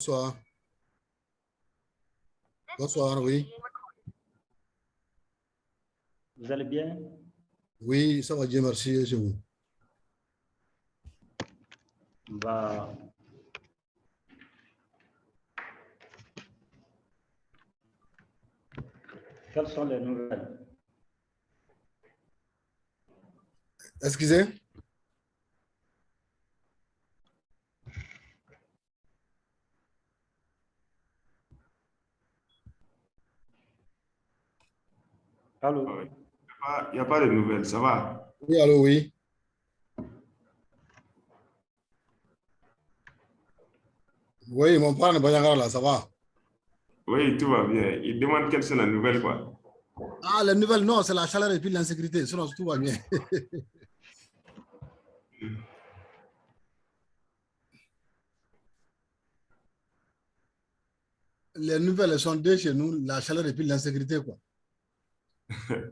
Bonsoir. Bonsoir, oui. Vous allez bien? Oui, ça va bien, merci. Et chez vous? Bah, quelles sont les nouvelles? Excusez? Allô? Il n'y a pas de nouvelles, ça va? Oui, allô, oui. Oui, mon parent de Banyangara, là, ça va? Oui, tout va bien. Il demande quelle c'est la nouvelle, quoi. Ah, les nouvelles, non, c'est la chaleur et puis l'insécurité. Sinon, tout va bien. Les nouvelles, elles sont deux chez nous, la chaleur et puis l'insécurité, quoi.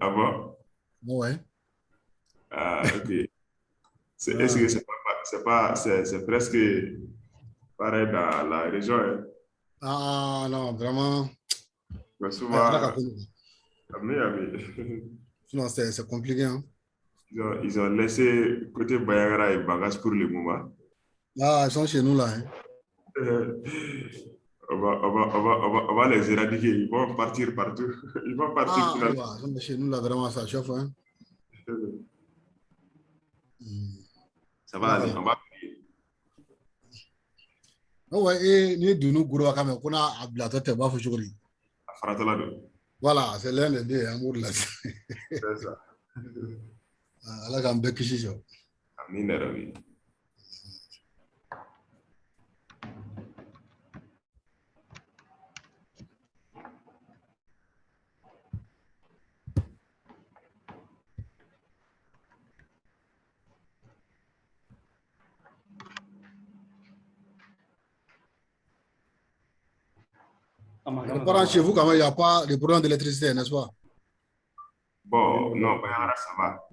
Ah bon? Ouais. Ah, ok. Est-ce Ah. que c'est presque pareil dans la région, hein? Ah, non, vraiment. Mais Ouais, souvent, mais, sinon, c'est compliqué, hein. ils ont laissé côté Bayagara et Bagas pour le moment. Ah, ils sont chez nous, là, hein. On va les éradiquer. Ils vont partir partout. Ils vont partir Ah, finalement. ouais, ils sont chez nous, là, vraiment, ça chauffe, hein. Ça va aller. On va. Ouais, et nous, de nous, Gouro, quand même, qu'on a habillé, t'es pas foutu. Voilà, c'est l'un des deux, amour, là. C'est ça. Là, quand même, Kichicho. Amin, Ravi. Chez vous, quand même, il n'y a pas de problème d'électricité, n'est-ce pas? Bon, non, ça va.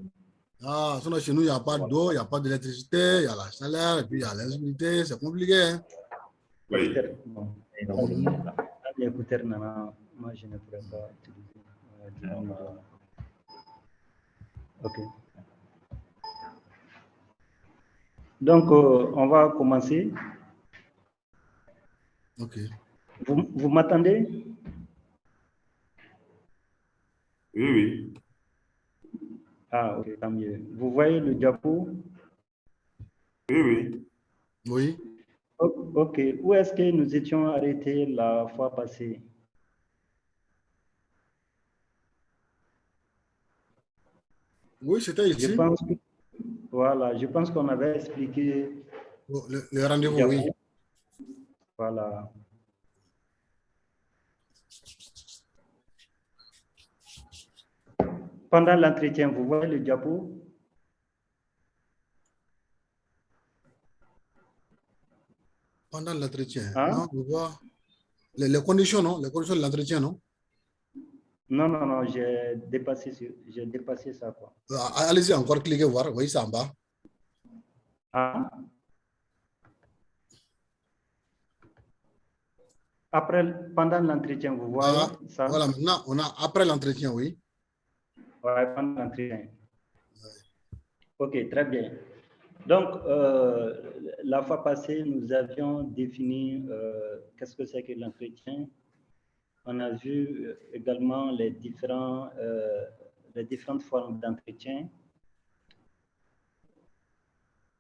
Ah, sinon, chez nous, il n'y a pas d'eau, il n'y a pas d'électricité, il y a la chaleur, et puis il y a l'insécurité, c'est compliqué. Hein? Oui. Moi, je ne pourrais pas utiliser. Ok. Donc, on va commencer. Ok. Vous m'attendez? Oui, oui. Ah, ok, tant mieux. Vous voyez le diapo? Oui, oui. Oui. Ok. Où est-ce que nous étions arrêtés la fois passée? Oui, c'était ici. Je pense qu'on avait expliqué le rendez-vous, oui. Voilà. Pendant l'entretien, vous voyez le diapo? Pendant l'entretien, hein? Non, je vois les conditions, non? Les conditions de l'entretien, non? Non, j'ai dépassé ça, quoi. Allez-y, encore cliquez voir, oui, c'est en bas. Hein? Pendant l'entretien, vous voyez ça? Voilà, maintenant, on a après l'entretien, oui. Ouais, pendant l'entretien. Ok, très bien. Donc, la fois passée, nous avions défini qu'est-ce que c'est que l'entretien. On a vu également les différentes formes d'entretien.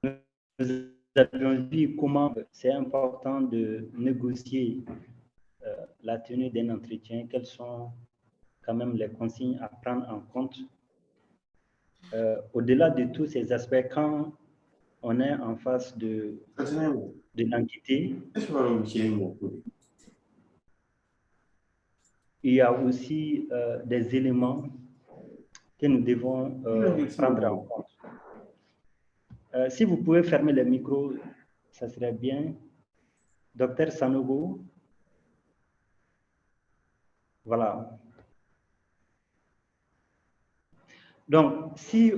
Nous avions vu comment c'est important de négocier la tenue d'un entretien, quelles sont quand même les consignes à prendre en compte. Au-delà de tous ces aspects, quand on est en face de l'entité, il y a aussi des éléments que nous devons prendre en compte. Si vous pouvez fermer les micros, ça serait bien. Docteur Sanogo. Voilà. Donc, si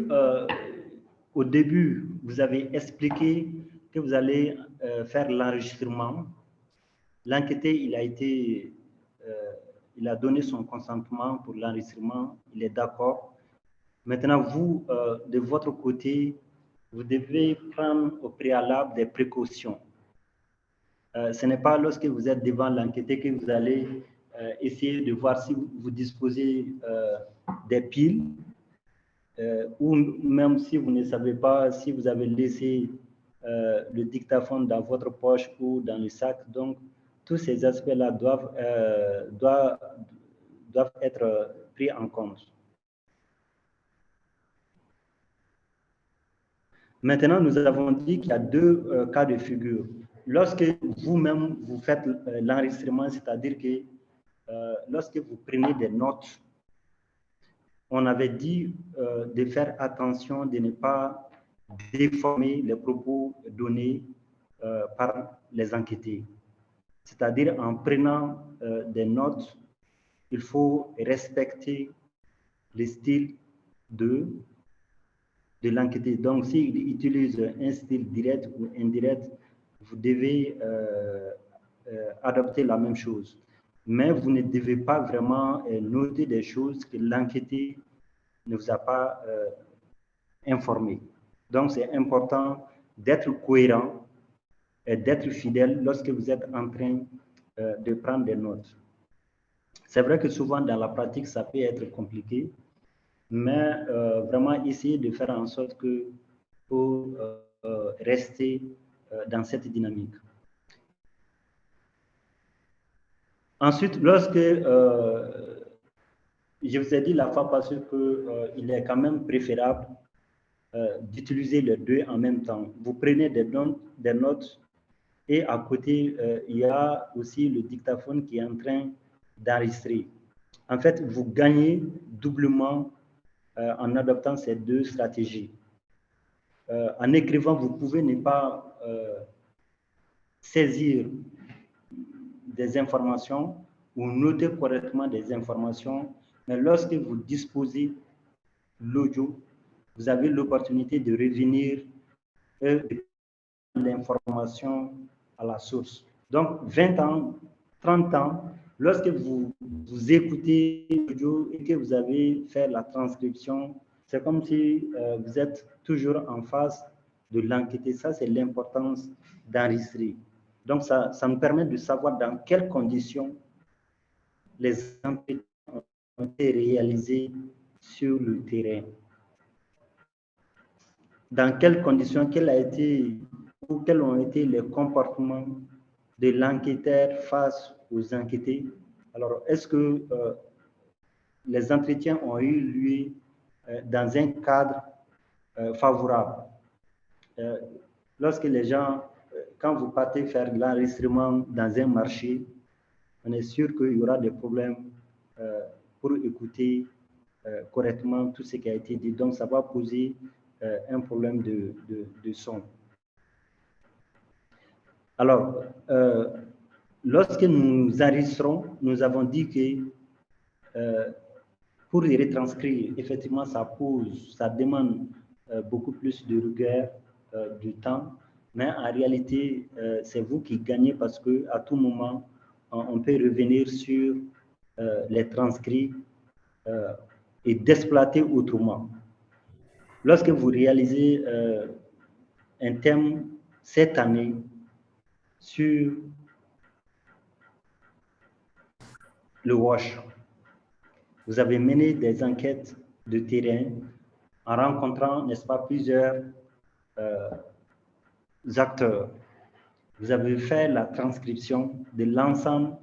au début, vous avez expliqué que vous allez faire l'enregistrement, l'enquêté, il a donné son consentement pour l'enregistrement, il est d'accord. Maintenant, vous, de votre côté, vous devez prendre au préalable des précautions. Ce n'est pas lorsque vous êtes devant l'enquêté que vous allez essayer de voir si vous disposez des piles ou même si vous ne savez pas si vous avez laissé le dictaphone dans votre poche ou dans le sac. Donc, tous ces aspects-là doivent être pris en compte. Maintenant, nous avons dit qu'il y a deux cas de figure. Lorsque vous-même, vous faites l'enregistrement, c'est-à-dire que lorsque vous prenez des notes, on avait dit de faire attention de ne pas déformer les propos donnés par les enquêtés. C'est-à-dire en prenant des notes, il faut respecter le style de l'enquêté. Donc, s'il utilise un style direct ou indirect, vous devez adopter la même chose. Mais vous ne devez pas vraiment noter des choses que l'enquêté ne vous a pas informé. Donc, c'est important d'être cohérent et d'être fidèle lorsque vous êtes en train de prendre des notes. C'est vrai que souvent, dans la pratique, ça peut être compliqué, mais vraiment essayer de faire en sorte que pour rester dans cette dynamique. Ensuite, lorsque je vous ai dit la fois passée qu'il est quand même préférable d'utiliser les deux en même temps. Vous prenez des notes et à côté, il y a aussi le dictaphone qui est en train d'enregistrer. En fait, vous gagnez doublement en adoptant ces deux stratégies. En écrivant, vous pouvez ne pas saisir des informations ou noter correctement des informations, mais lorsque vous disposez l'audio, vous avez l'opportunité de revenir et de prendre l'information à la source. Donc, 20 ans, 30 ans, lorsque vous écoutez l'audio et que vous avez fait la transcription, c'est comme si vous êtes toujours en face de l'enquêté. Ça, c'est l'importance d'enregistrer. Donc, ça nous permet de savoir dans quelles conditions les entretiens ont été réalisés sur le terrain. Dans quelles conditions, quels ont été les comportements de l'enquêteur face aux enquêtés. Alors, est-ce que les entretiens ont eu lieu dans un cadre favorable? Lorsque les gens, quand vous partez faire l'enregistrement dans un marché, on est sûr qu'il y aura des problèmes pour écouter correctement tout ce qui a été dit. Donc, ça va poser un problème de son. Alors, lorsque nous enregistrons, nous avons dit que pour les retranscrire, effectivement, ça demande beaucoup plus de rigueur, du temps, mais en réalité, c'est vous qui gagnez parce qu'à tout moment, on peut revenir sur les transcrits et d'exploiter autrement. Lorsque vous réalisez un thème cette année sur le WASH, vous avez mené des enquêtes de terrain en rencontrant, n'est-ce pas, plusieurs acteurs. Vous avez fait la transcription de l'ensemble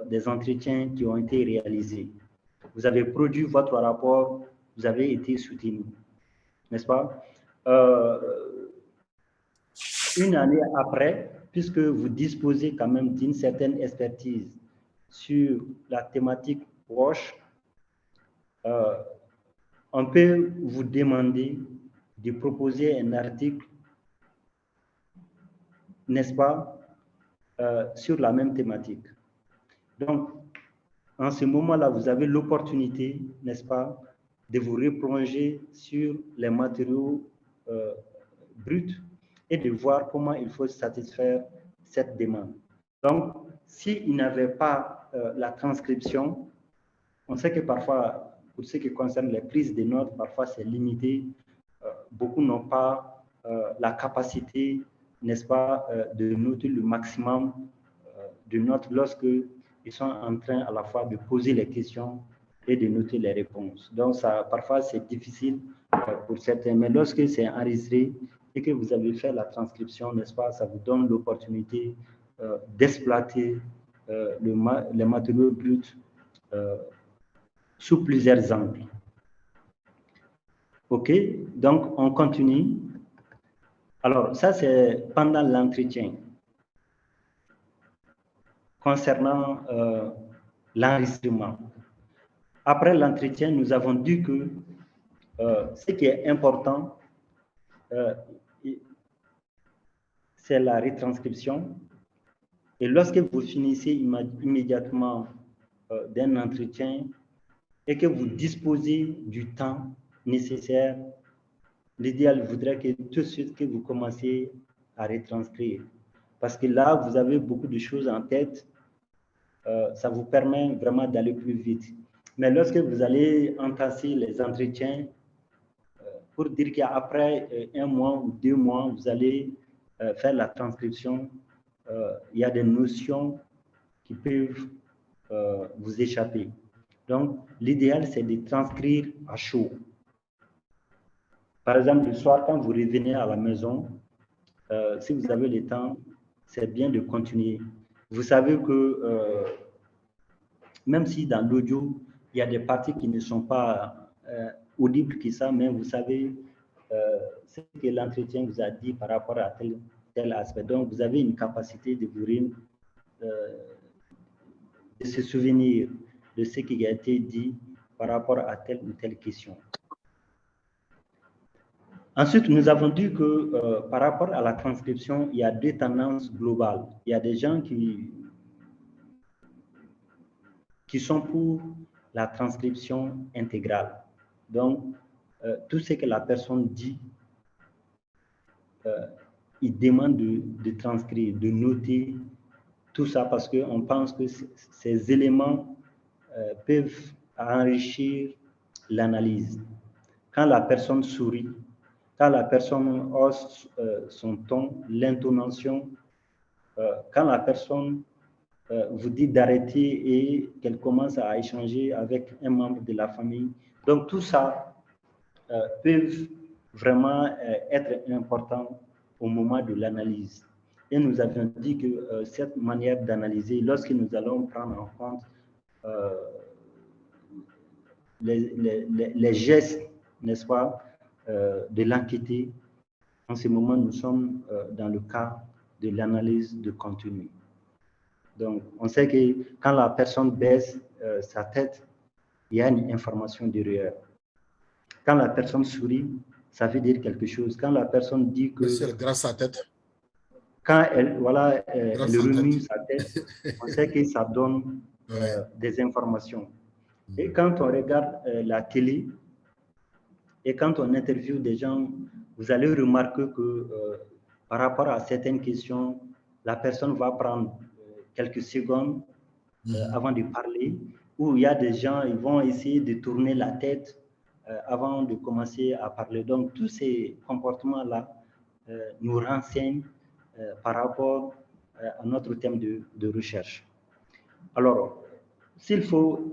des entretiens qui ont été réalisés. Vous avez produit votre rapport, vous avez été soutenu, n'est-ce pas? Une année après, puisque vous disposez quand même d'une certaine expertise sur la thématique WASH, on peut vous demander de proposer un article, n'est-ce pas, sur la même thématique. Donc, en ce moment-là, vous avez l'opportunité, n'est-ce pas, de vous replonger sur les matériaux bruts et de voir comment il faut satisfaire cette demande. Donc, s'ils n'avaient pas la transcription, on sait que parfois, pour ce qui concerne les prises de notes, parfois c'est limité. Beaucoup n'ont pas la capacité, n'est-ce pas, de noter le maximum de notes lorsque ils sont en train à la fois de poser les questions et de noter les réponses. Donc, ça, parfois, c'est difficile pour certains. Mais lorsque c'est enregistré et que vous avez fait la transcription, n'est-ce pas, ça vous donne l'opportunité d'exploiter les matériaux bruts sous plusieurs angles. OK, donc on continue. Alors, ça, c'est pendant l'entretien. Concernant l'enregistrement. Après l'entretien, nous avons dit que ce qui est important, c'est la retranscription. Et lorsque vous finissez immédiatement d'un entretien et que vous disposez du temps nécessaire, l'idéal voudrait que tout de suite que vous commenciez à retranscrire. Parce que là, vous avez beaucoup de choses en tête. Ça vous permet vraiment d'aller plus vite. Mais lorsque vous allez entasser les entretiens, pour dire qu'après 1 mois ou 2 mois, vous allez faire la transcription, il y a des notions qui peuvent vous échapper. Donc, l'idéal, c'est de transcrire à chaud. Par exemple, le soir, quand vous revenez à la maison, si vous avez le temps, c'est bien de continuer. Vous savez que même si dans l'audio, il y a des parties qui ne sont pas audibles que ça, mais vous savez ce que l'entretien vous a dit par rapport à tel aspect. Donc, vous avez une capacité de vous de se souvenir de ce qui a été dit par rapport à telle ou telle question. Ensuite, nous avons dit que par rapport à la transcription, il y a 2 tendances globales. Il y a des gens qui sont pour la transcription intégrale. Donc, tout ce que la personne dit, il demande de transcrire, de noter tout ça parce qu'on pense que ces éléments peuvent enrichir l'analyse. Quand la personne sourit, quand la personne hausse son ton, l'intonation, quand la personne vous dit d'arrêter et qu'elle commence à échanger avec un membre de la famille. Donc tout ça peut vraiment être important au moment de l'analyse. Et nous avions dit que cette manière d'analyser, lorsque nous allons prendre en compte les gestes, n'est-ce pas, de l'enquêté, en ce moment, nous sommes dans le cas de l'analyse de contenu. Donc, on sait que quand la personne baisse sa tête, il y a une information derrière. Quand la personne sourit, ça veut dire quelque chose. Quand la personne dit que... Monsieur, grâce à sa tête. Quand elle, voilà, elle remue sa tête, on sait que ça donne des informations. Et quand on regarde la télé, et quand on interviewe des gens, vous allez remarquer que par rapport à certaines questions, la personne va prendre quelques secondes avant de parler, où il y a des gens, ils vont essayer de tourner la tête avant de commencer à parler. Donc, tous ces comportements-là nous renseignent par rapport à notre thème de recherche. Alors, s'il faut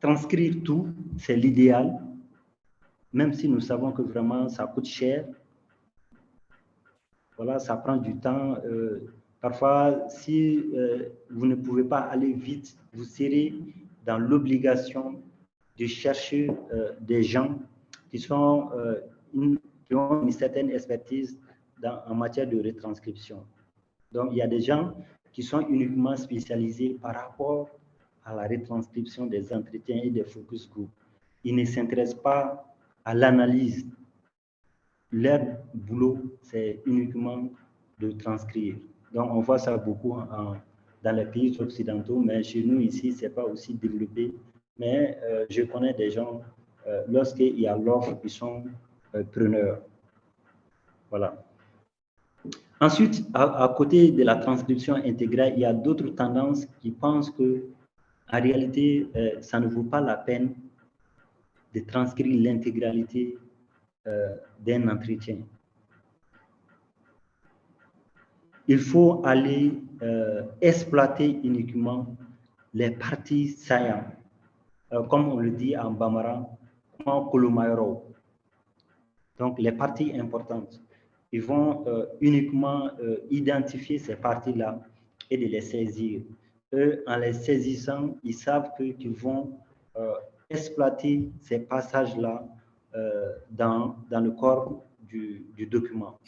transcrire tout, c'est l'idéal, même si nous savons que vraiment ça coûte cher. Voilà, ça prend du temps. Parfois, si vous ne pouvez pas aller vite, vous serez dans l'obligation de chercher des gens qui ont une certaine expertise en matière de retranscription. Donc, il y a des gens qui sont uniquement spécialisés par rapport à la retranscription des entretiens et des focus group. Ils ne s'intéressent pas à l'analyse. Leur boulot, c'est uniquement de transcrire. Donc, on voit ça beaucoup dans les pays occidentaux, mais chez nous, ici, ce n'est pas aussi développé. Mais je connais des gens, lorsqu'il y a l'offre, ils sont preneurs. Voilà. Ensuite, à côté de la transcription intégrale, il y a d'autres tendances qui pensent que, en réalité, ça ne vaut pas la peine de transcrire l'intégralité d'un entretien. Il faut aller exploiter uniquement les parties saillantes, comme on le dit en Bambara, donc les parties importantes. Ils vont uniquement identifier ces parties-là et de les saisir. Eux, en les saisissant, ils savent qu'ils vont exploiter ces passages-là dans le corps du document.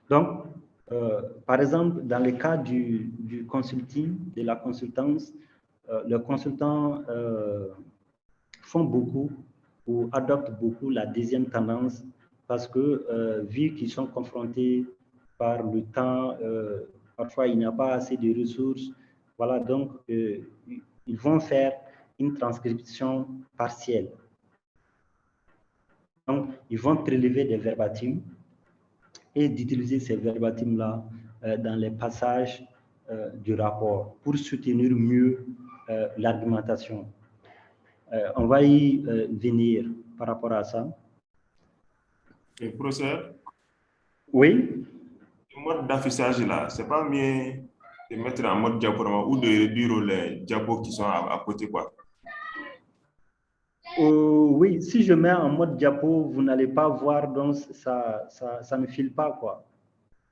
Donc, par exemple, dans le cas du consulting, de la consultance, les consultants font beaucoup ou adoptent beaucoup la deuxième tendance parce que, vu qu'ils sont confrontés par le temps, parfois il n'y a pas assez de ressources, voilà, donc ils vont faire une transcription partielle. Donc, ils vont prélever des verbatims et d'utiliser ces verbatims-là dans les passages du rapport pour soutenir mieux l'argumentation. On va y venir par rapport à ça. Et professeur? Oui? Le mode d'affichage là, c'est pas mieux de mettre en mode diaporama ou de réduire les diapos qui sont à côté, quoi? Oui, si je mets en mode diapo, vous n'allez pas voir, donc ça ne file pas, quoi.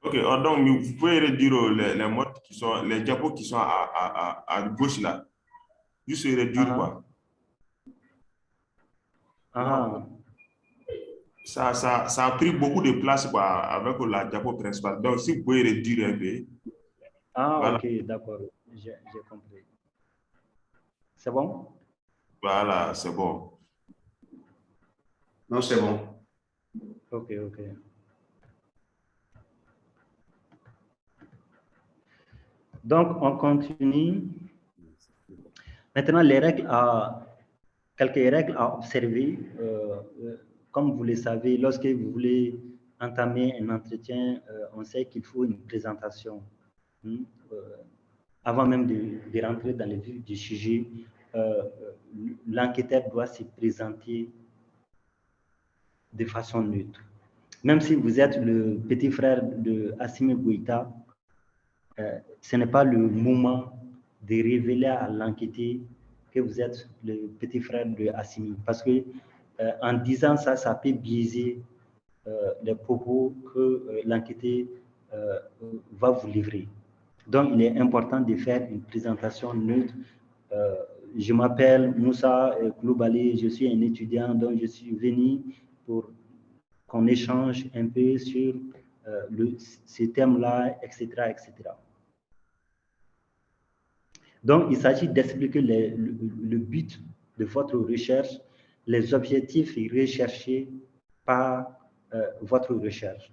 Ok, donc vous pouvez réduire les modes qui sont, les diapos qui sont à gauche là. Juste réduire, quoi. Ça a pris beaucoup de place, quoi, avec la diapo principale. Donc, si vous pouvez réduire un peu. Voilà. Ok, d'accord, j'ai compris. C'est bon? Voilà, c'est bon. Non, c'est bon. Ok. Donc, on continue. Maintenant, quelques règles à observer. Comme vous le savez, lorsque vous voulez entamer un entretien, on sait qu'il faut une présentation. Avant même de rentrer dans le vif du sujet, l'enquêteur doit se présenter de façon neutre. Même si vous êtes le petit frère de Assimi Goïta, ce n'est pas le moment de révéler à l'enquêteur que vous êtes le petit frère de Assimi. Parce que en disant ça, ça peut biaiser les propos que l'enquêteur va vous livrer. Donc, il est important de faire une présentation neutre. Je m'appelle Moussa Koulibaly, je suis un étudiant, donc je suis venu pour qu'on échange un peu sur ce thème-là, etc., etc. Donc, il s'agit d'expliquer le but de votre recherche, les objectifs recherchés par votre recherche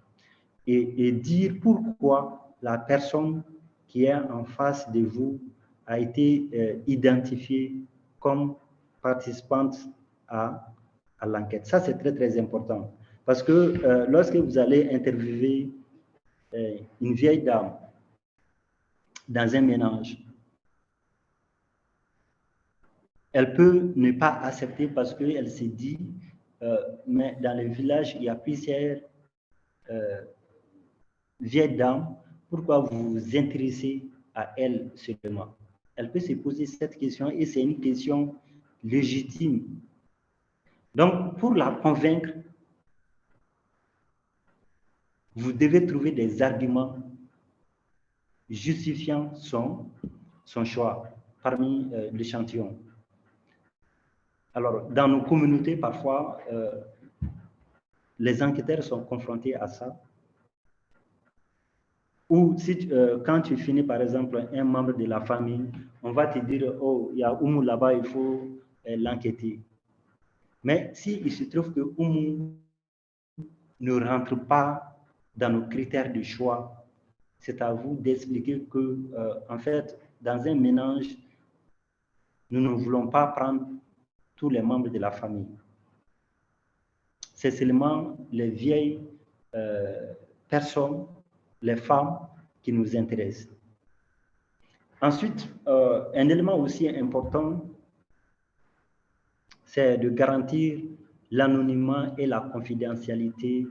et dire pourquoi la personne qui est en face de vous a été identifiée comme participante à l'enquête. Ça, c'est très, très important. Parce que lorsque vous allez interviewer une vieille dame dans un ménage, elle peut ne pas accepter parce qu'elle se dit, mais dans le village, il y a plusieurs vieilles dames, pourquoi vous vous intéressez à elle seulement? Elle peut se poser cette question et c'est une question légitime. Donc, pour la convaincre, vous devez trouver des arguments justifiant son choix parmi l'échantillon. Alors, dans nos communautés, parfois, les enquêteurs sont confrontés à ça. Ou si, quand tu finis, par exemple, un membre de la famille, on va te dire, oh, il y a Oumou là-bas, il faut l'enquêter. Mais s'il se trouve que Oumou ne rentre pas dans nos critères de choix, c'est à vous d'expliquer que, en fait, dans un ménage, nous ne voulons pas prendre tous les membres de la famille. C'est seulement les vieilles personnes, les femmes qui nous intéressent. Ensuite, un élément aussi important, c'est de garantir l'anonymat et la confidentialité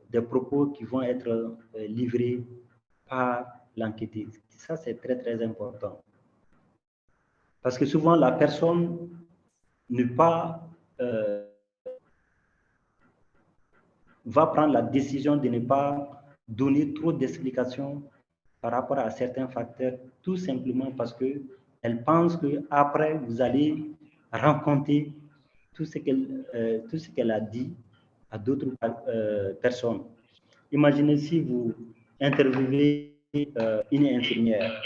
des propos qui vont être livrés par l'enquêté. Ça, c'est très, très important. Parce que souvent, la personne ne va prendre la décision de ne pas donner trop d'explications par rapport à certains facteurs, tout simplement parce qu'elle pense qu'après, vous allez raconter tout ce qu'elle a dit à d'autres personnes. Imaginez si vous interviewez une infirmière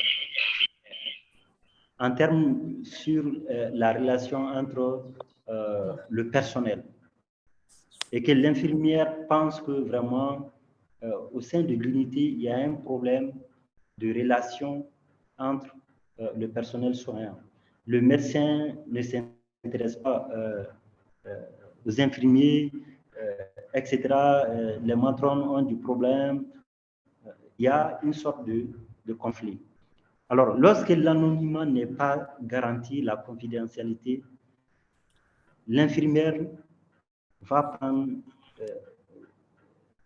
en termes sur la relation entre le personnel et que l'infirmière pense que vraiment au sein de l'unité, il y a un problème de relation entre le personnel soignant. Le médecin ne s'intéresse pas aux infirmiers, etc. Les matrones ont du problème. Il y a une sorte de conflit. Alors, lorsque l'anonymat n'est pas garanti, la confidentialité, l'infirmière va prendre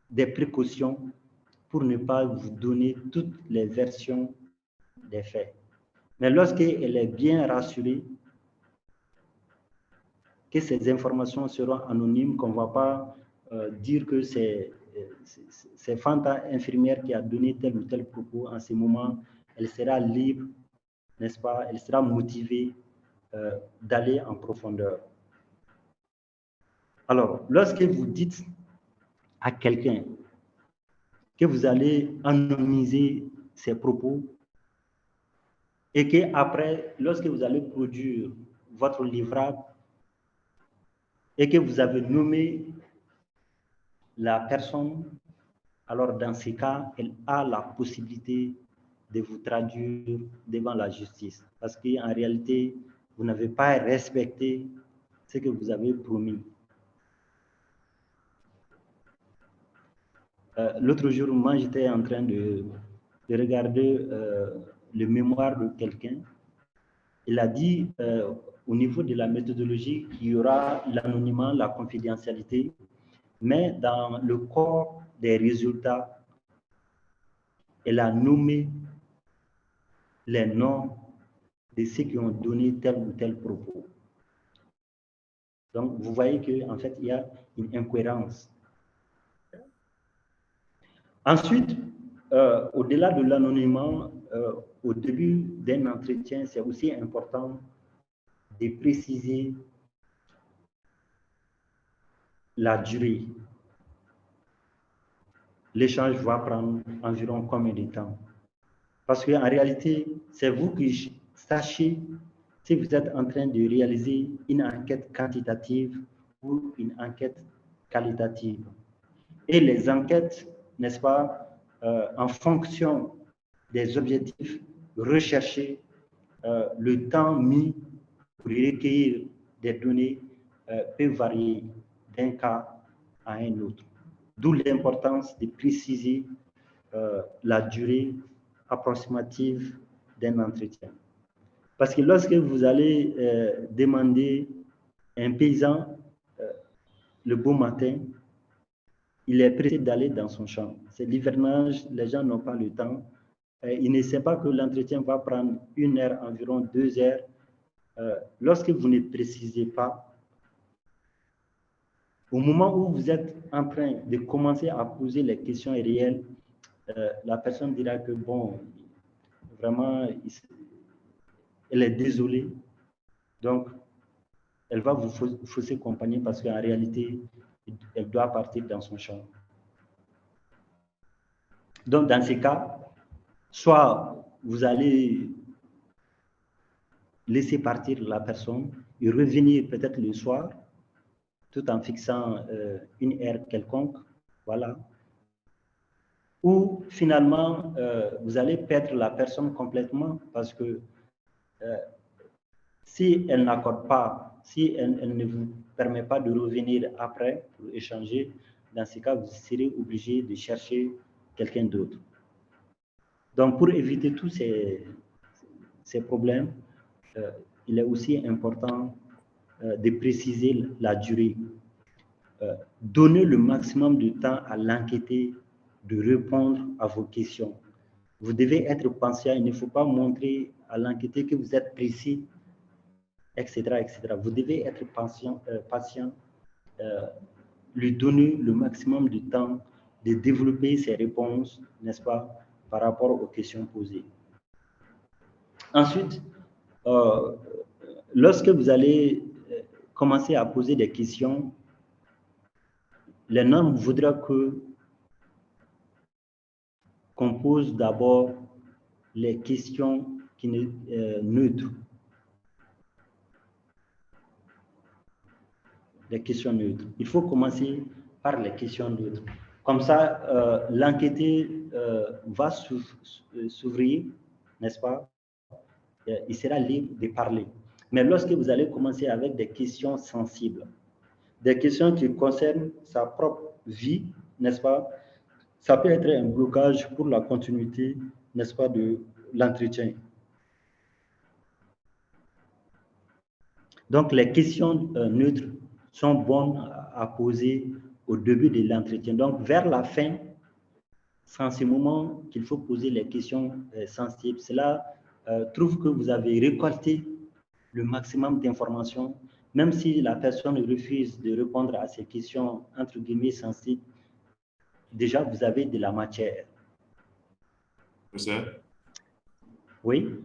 des précautions pour ne pas vous donner toutes les versions des faits. Mais lorsqu'elle est bien rassurée que ces informations seront anonymes, qu'on ne va pas dire que c'est Fanta infirmière qui a donné tel ou tel propos en ce moment, elle sera libre, n'est-ce pas? Elle sera motivée d'aller en profondeur. Alors, lorsque vous dites à quelqu'un que vous allez anonymiser ses propos et qu'après, lorsque vous allez produire votre livrable et que vous avez nommé la personne, alors dans ces cas, elle a la possibilité de vous traduire devant la justice. Parce qu'en réalité, vous n'avez pas respecté ce que vous avez promis. L'autre jour, moi, j'étais en train de regarder le mémoire de quelqu'un. Il a dit, au niveau de la méthodologie, qu'il y aura l'anonymat, la confidentialité, mais dans le corps des résultats, elle a nommé les noms de ceux qui ont donné tel ou tel propos. Donc, vous voyez qu'en fait, il y a une incohérence. Ensuite, au-delà de l'anonymat, au début d'un entretien, c'est aussi important de préciser la durée. L'échange va prendre environ combien de temps? Parce qu'en réalité, c'est vous qui sachez si vous êtes en train de réaliser une enquête quantitative ou une enquête qualitative. Et les enquêtes, n'est-ce pas, en fonction des objectifs recherchés, le temps mis pour recueillir des données peut varier d'un cas à un autre. D'où l'importance de préciser la durée approximative d'un entretien. Parce que lorsque vous allez demander à un paysan le beau matin, il est pressé d'aller dans son champ. C'est l'hivernage, les gens n'ont pas le temps. Il ne sait pas que l'entretien va prendre 1 heure, environ 2 heures. Lorsque vous ne précisez pas, au moment où vous êtes en train de commencer à poser les questions réelles, la personne dira que bon, vraiment, elle est désolée. Donc, elle va vous fausser compagnie parce qu'en réalité, elle doit partir dans son champ. Donc, dans ces cas, soit vous allez laisser partir la personne et revenir peut-être le soir, tout en fixant une heure quelconque, voilà. Ou finalement, vous allez perdre la personne complètement parce que si elle n'accorde pas, si elle ne vous permet pas de revenir après pour échanger, dans ce cas, vous serez obligé de chercher quelqu'un d'autre. Donc, pour éviter tous ces problèmes, il est aussi important de préciser la durée. Donnez le maximum de temps à l'enquêté de répondre à vos questions. Vous devez être patient, il ne faut pas montrer à l'enquêté que vous êtes précis, etc., etc. Vous devez être patient, lui donner le maximum de temps de développer ses réponses, n'est-ce pas, par rapport aux questions posées. Ensuite, lorsque vous allez commencer à poser des questions, les normes voudraient qu'on pose d'abord les questions neutres. Les questions neutres. Il faut commencer par les questions neutres. Comme ça, l'enquêté va s'ouvrir, n'est-ce pas? Il sera libre de parler. Mais lorsque vous allez commencer avec des questions sensibles, des questions qui concernent sa propre vie, n'est-ce pas? Ça peut être un blocage pour la continuité, n'est-ce pas, de l'entretien. Donc, les questions neutres sont bonnes à poser au début de l'entretien. Donc, vers la fin, c'est en ce moment qu'il faut poser les questions sensibles. Cela trouve que vous avez récolté le maximum d'informations, même si la personne refuse de répondre à ces questions, entre guillemets, sensibles. Déjà, vous avez de la matière. Monsieur? Oui.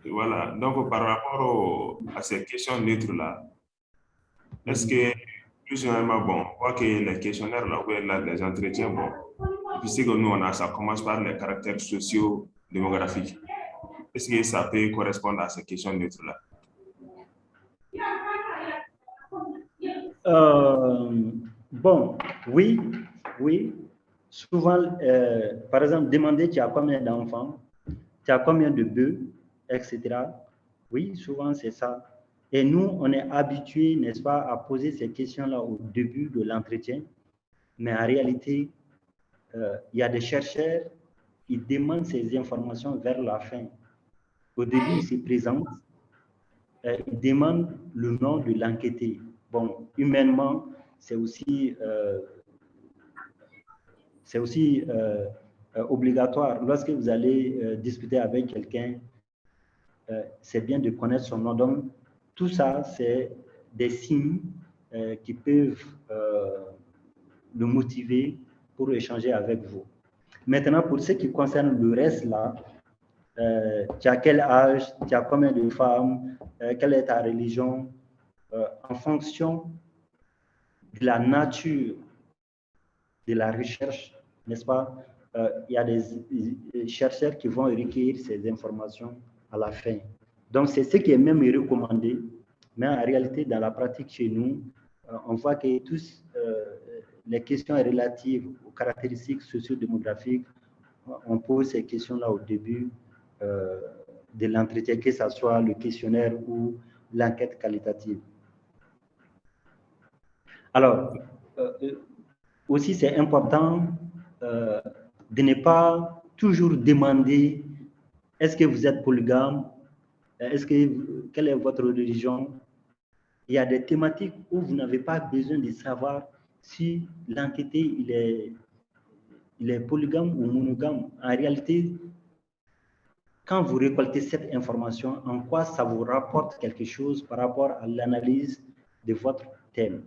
Voilà. Donc, par rapport à ces questions neutres-là, est-ce que, plus généralement, bon, on voit que les questionnaires, là, les entretiens, bon, puisque nous, ça commence par les caractères sociaux démographiques. Est-ce que ça peut correspondre à ces questions neutres-là? Bon, oui. Souvent, par exemple, demander tu as combien d'enfants, tu as combien de bœufs, etc. Oui, souvent c'est ça. Et nous, on est habitués, n'est-ce pas, à poser ces questions-là au début de l'entretien. Mais en réalité, il y a des chercheurs qui demandent ces informations vers la fin. Au début, ils se présentent, ils demandent le nom de l'enquêté. Bon, humainement, c'est aussi obligatoire. Lorsque vous allez discuter avec quelqu'un, c'est bien de connaître son nom. Donc, tout ça, c'est des signes qui peuvent le motiver pour échanger avec vous. Maintenant, pour ce qui concerne le reste là, tu as quel âge, tu as combien de femmes, quelle est ta religion, en fonction de la nature de la recherche, n'est-ce pas? Il y a des chercheurs qui vont recueillir ces informations à la fin. Donc, c'est ce qui est même recommandé, mais en réalité, dans la pratique chez nous, on voit que tous les questions relatives aux caractéristiques socio-démographiques, on pose ces questions-là au début de l'entretien, que ce soit le questionnaire ou l'enquête qualitative. Alors, aussi, c'est important de ne pas toujours demander est-ce que vous êtes polygame, quelle est votre religion. Il y a des thématiques où vous n'avez pas besoin de savoir si l'enquêté il est polygame ou monogame. En réalité, quand vous récoltez cette information, en quoi ça vous rapporte quelque chose par rapport à l'analyse de votre thème?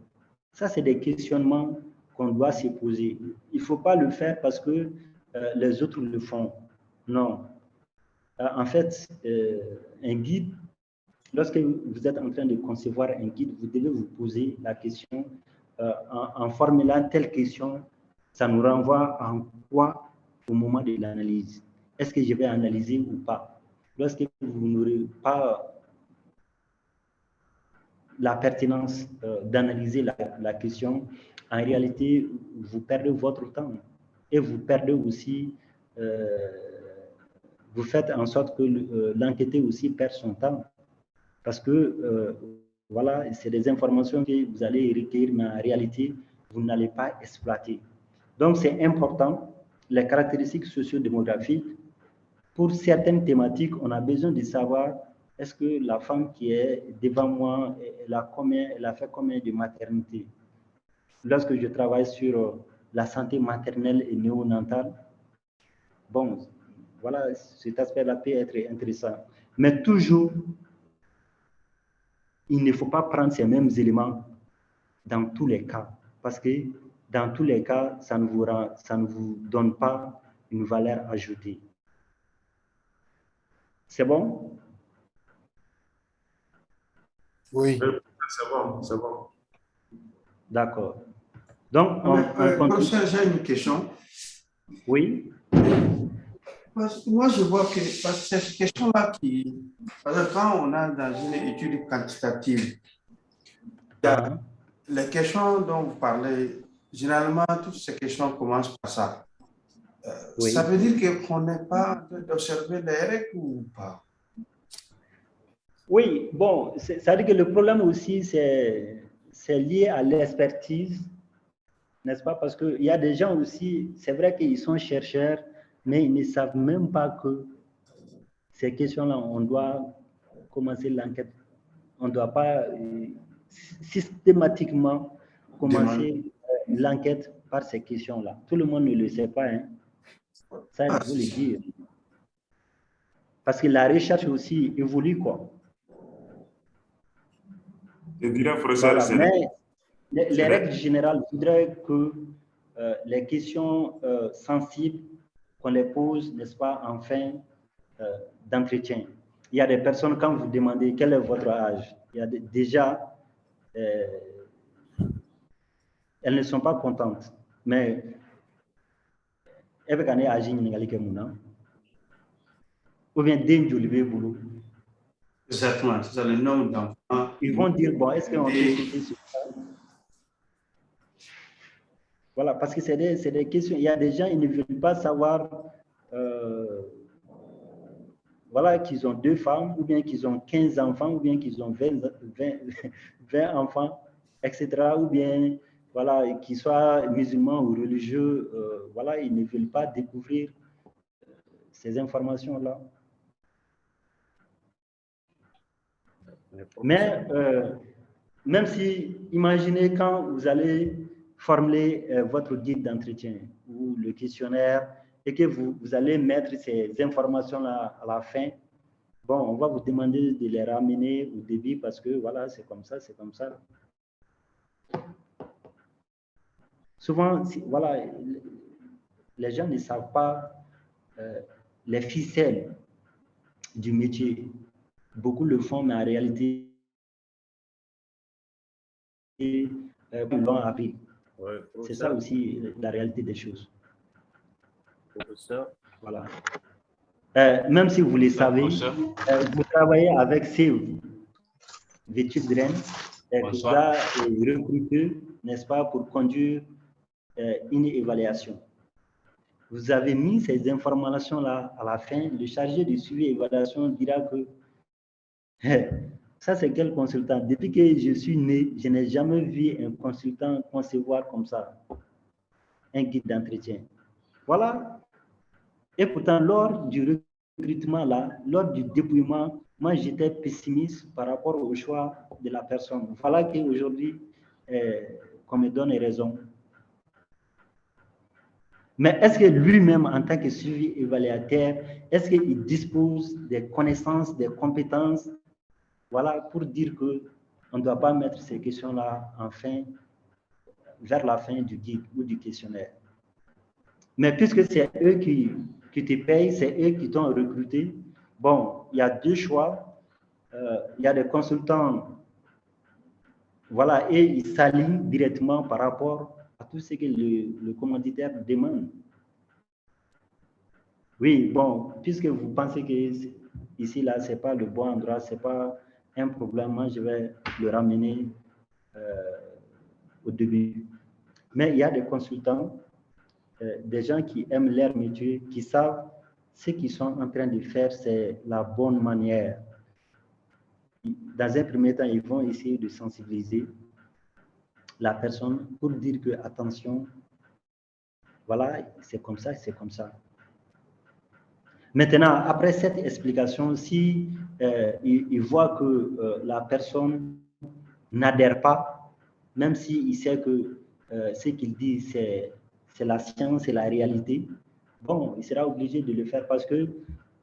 Ça, c'est des questionnements qu'on doit se poser. Il ne faut pas le faire parce que les autres le font. Non. En fait, un guide, lorsque vous êtes en train de concevoir un guide, vous devez vous poser la question en formulant telle question, ça nous renvoie en quoi au moment de l'analyse. Est-ce que je vais analyser ou pas? Lorsque vous n'aurez pas la pertinence d'analyser la question, en réalité, vous perdez votre temps et vous perdez aussi, vous faites en sorte que l'enquêté aussi perd son temps parce que voilà, c'est des informations que vous allez recueillir, mais en réalité, vous n'allez pas exploiter. Donc, c'est important, les caractéristiques socio-démographiques. Pour certaines thématiques, on a besoin de savoir est-ce que la femme qui est devant moi, elle a fait combien de maternité? Lorsque je travaille sur la santé maternelle et néonatale, bon, voilà, cet aspect-là peut être intéressant. Mais toujours, il ne faut pas prendre ces mêmes éléments dans tous les cas, parce que dans tous les cas, ça ne vous donne pas une valeur ajoutée. C'est bon? Oui. C'est bon, c'est bon. D'accord. Donc, professeur, j'ai une question. Oui. Parce que moi, je vois que cette question-là quand on est dans une étude quantitative, les questions dont vous parlez, généralement, toutes ces questions commencent par ça. Oui. Ça veut dire qu'on n'est pas en train d'observer les règles ou pas? Oui, bon, c'est-à-dire que le problème aussi, c'est lié à l'expertise, n'est-ce pas? Parce qu'il y a des gens aussi, c'est vrai qu'ils sont chercheurs, mais ils ne savent même pas que ces questions-là, on doit commencer l'enquête. On ne doit pas systématiquement commencer l'enquête par ces questions-là. Tout le monde ne le sait pas, hein? Ça, il faut le dire. Parce que la recherche aussi évolue, quoi. Je dirais, professeur, voilà, mais les règles générales voudraient que les questions sensibles, qu'on les pose, n'est-ce pas, en fin d'entretien. Il y a des personnes, quand vous demandez quel est votre âge, il y a déjà, elles ne sont pas contentes. Mais, ou bien exactement, c'est ça le nombre d'enfants. Ils vont dire, bon, est-ce qu'on peut citer sur ça? Voilà, parce que c'est des questions. Il y a des gens, ils ne veulent pas savoir voilà, qu'ils ont 2 femmes, ou bien qu'ils ont 15 enfants, ou bien qu'ils ont 20 enfants, etc. Ou bien, voilà, qu'ils soient musulmans ou religieux, voilà, ils ne veulent pas découvrir ces informations-là. Mais, même si, imaginez quand vous allez formuler votre guide d'entretien ou le questionnaire et que vous allez mettre ces informations-là à la fin, bon, on va vous demander de les ramener au début parce que voilà, c'est comme ça, c'est comme ça. Souvent, voilà, les gens ne savent pas les ficelles du métier. Beaucoup le font, mais en réalité, l'ont appris. Ouais, c'est ça aussi la réalité des choses. Professeur. Voilà. Même si vous le savez, vous travaillez avec CEO, d'études Rennes, qui vous a recruté, n'est-ce pas, pour conduire une évaluation. Vous avez mis ces informations-là à la fin, le chargé de suivi et évaluation dira que ça, c'est quel consultant? Depuis que je suis né, je n'ai jamais vu un consultant concevoir comme ça un guide d'entretien. Voilà. Et pourtant, lors du recrutement, là, lors du dépouillement, moi, j'étais pessimiste par rapport au choix de la personne. Voilà qu'aujourd'hui, qu'on me donne raison. Mais est-ce que lui-même, en tant que suivi évaluateur, est-ce qu'il dispose des connaissances, des compétences, voilà, pour dire qu'on ne doit pas mettre ces questions-là vers la fin du guide ou du questionnaire. Mais puisque c'est eux qui te payent, c'est eux qui t'ont recruté, bon, il y a 2 choix. Il y a des consultants, voilà, et ils s'alignent directement par rapport à tout ce que le commanditaire demande. Oui, bon, puisque vous pensez que ici, là, ce n'est pas le bon endroit, ce n'est pas un problème, moi, je vais le ramener au début. Mais il y a des consultants, des gens qui aiment leur métier, qui savent ce qu'ils sont en train de faire, c'est la bonne manière. Dans un premier temps, ils vont essayer de sensibiliser. la personne pour dire que, attention, voilà, c'est comme ça, c'est comme ça. Maintenant, après cette explication, si il voit que la personne n'adhère pas, même s'il sait que ce qu'il dit, c'est la science, c'est la réalité, bon, il sera obligé de le faire parce que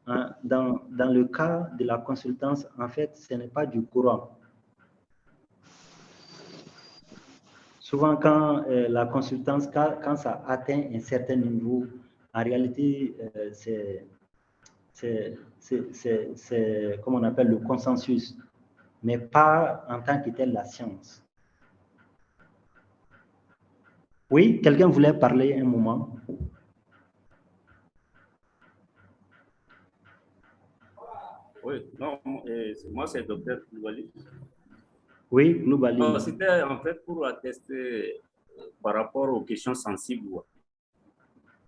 hein, dans le cas de la consultance, en fait, ce n'est pas du courant. Souvent, quand la consultance, quand ça atteint un certain niveau, en réalité, c'est comme on appelle le consensus, mais pas en tant que tel la science. Oui, quelqu'un voulait parler un moment. Oui, non, moi c'est Dr. Koulibaly. Oui, Koulibaly. C'était en fait pour attester par rapport aux questions sensibles.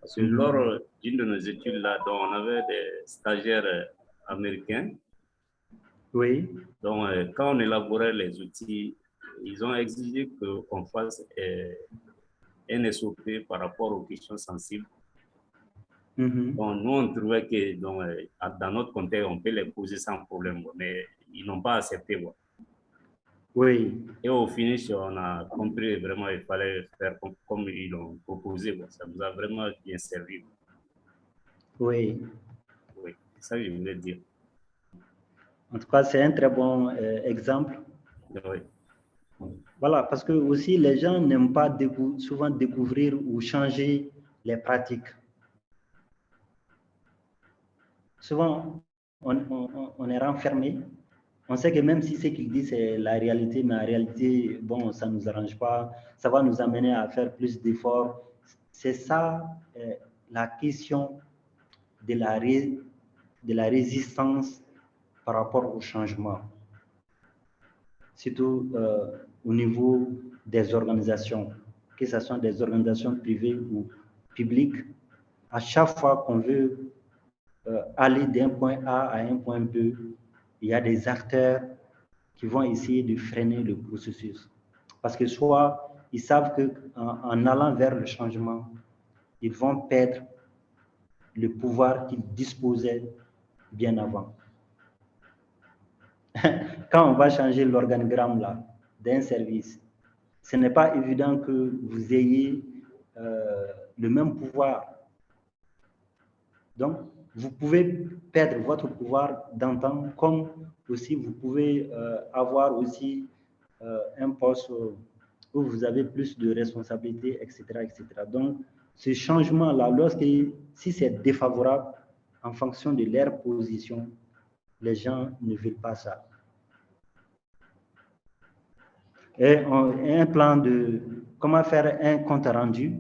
Parce que lors d'une de nos études là, dont on avait des stagiaires américains. Oui. Donc, quand on élaborait les outils, ils ont exigé qu'on fasse un SOP par rapport aux questions sensibles. Donc, nous, on trouvait que dans notre contexte, on peut les poser sans problème, mais ils n'ont pas accepté. Oui. Et au finish, on a compris vraiment qu'il fallait faire comme ils l'ont proposé. Ça nous a vraiment bien servi. Oui. Oui, c'est ça que je voulais dire. En tout cas, c'est un très bon exemple. Oui. Voilà, parce que aussi les gens n'aiment pas souvent découvrir ou changer les pratiques. Souvent, on est renfermé. On sait que même si ce qu'il dit, c'est la réalité, mais en réalité, bon, ça ne nous arrange pas. Ça va nous amener à faire plus d'efforts. C'est ça la question de la résistance par rapport au changement. Surtout au niveau des organisations, que ce soit des organisations privées ou publiques. À chaque fois qu'on veut aller d'un point A à un point B, il y a des acteurs qui vont essayer de freiner le processus. Parce que soit ils savent qu'en allant vers le changement, ils vont perdre le pouvoir qu'ils disposaient bien avant. Quand on va changer l'organigramme là d'un service, ce n'est pas évident que vous ayez le même pouvoir. Donc, vous pouvez perdre votre pouvoir d'antan, comme aussi vous pouvez avoir aussi un poste où vous avez plus de responsabilités, etc., etc. Donc, ce changement-là, si c'est défavorable en fonction de leur position, les gens ne veulent pas ça. Et un plan de comment faire un compte rendu.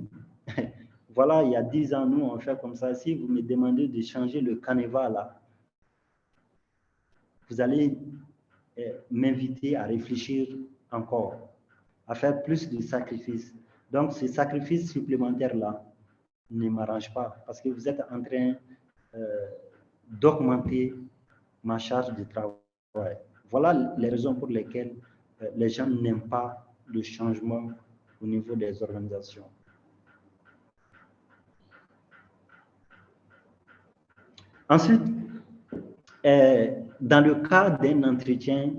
Voilà, il y a 10 ans, nous, on fait comme ça. Si vous me demandez de changer le canevas, là, vous allez m'inviter à réfléchir encore, à faire plus de sacrifices. Donc, ces sacrifices supplémentaires-là ne m'arrangent pas parce que vous êtes en train d'augmenter ma charge de travail. Voilà les raisons pour lesquelles les gens n'aiment pas le changement au niveau des organisations. Ensuite, dans le cas d'un entretien,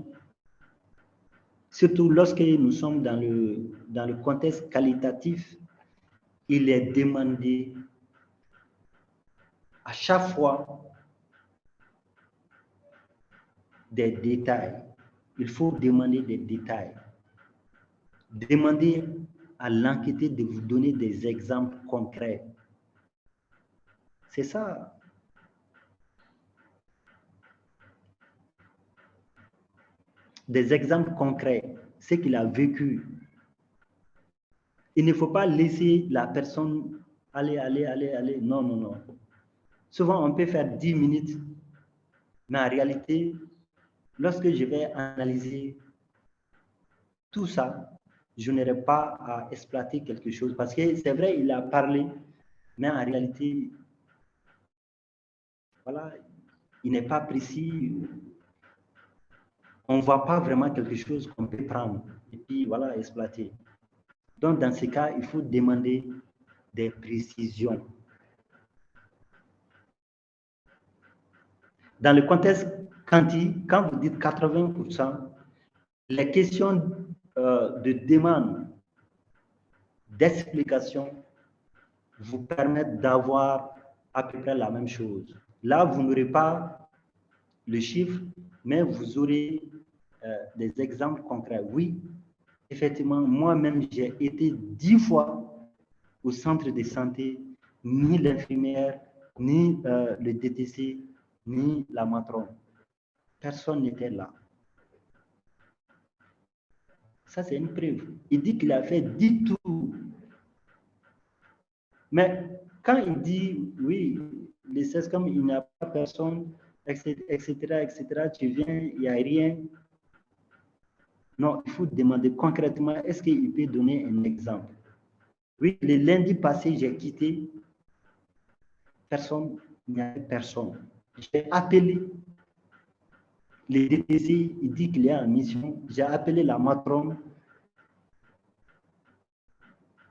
surtout lorsque nous sommes dans le contexte qualitatif, il est demandé à chaque fois des détails. Il faut demander des détails. Demander à l'enquêteur de vous donner des exemples concrets. C'est ça. Des exemples concrets, ce qu'il a vécu. Il ne faut pas laisser la personne aller. Non, non, non. Souvent, on peut faire 10 minutes, mais en réalité, lorsque je vais analyser tout ça, je n'aurai pas à exploiter quelque chose. Parce que c'est vrai, il a parlé, mais en réalité, voilà, il n'est pas précis. On ne voit pas vraiment quelque chose qu'on peut prendre et puis voilà, exploiter. Donc, dans ce cas, il faut demander des précisions. Dans le contexte quanti, quand vous dites 80%, les questions de demande, d'explication vous permettent d'avoir à peu près la même chose. Là, vous n'aurez pas le chiffre, mais vous aurez des exemples concrets. Oui, effectivement, moi-même, j'ai été 10 fois au centre de santé, ni l'infirmière, ni le DTC, ni la matrone. Personne n'était là. Ça, c'est une preuve. Il dit qu'il a fait 10 tours. Mais quand il dit, oui, les 16, comme il n'y a pas personne, etc., etc., tu viens, il n'y a rien. Non, il faut demander concrètement, est-ce qu'il peut donner un exemple? Oui, le lundi passé, j'ai quitté. Personne, il n'y avait personne. J'ai appelé les DTC, il dit qu'il est en mission. J'ai appelé la matrone.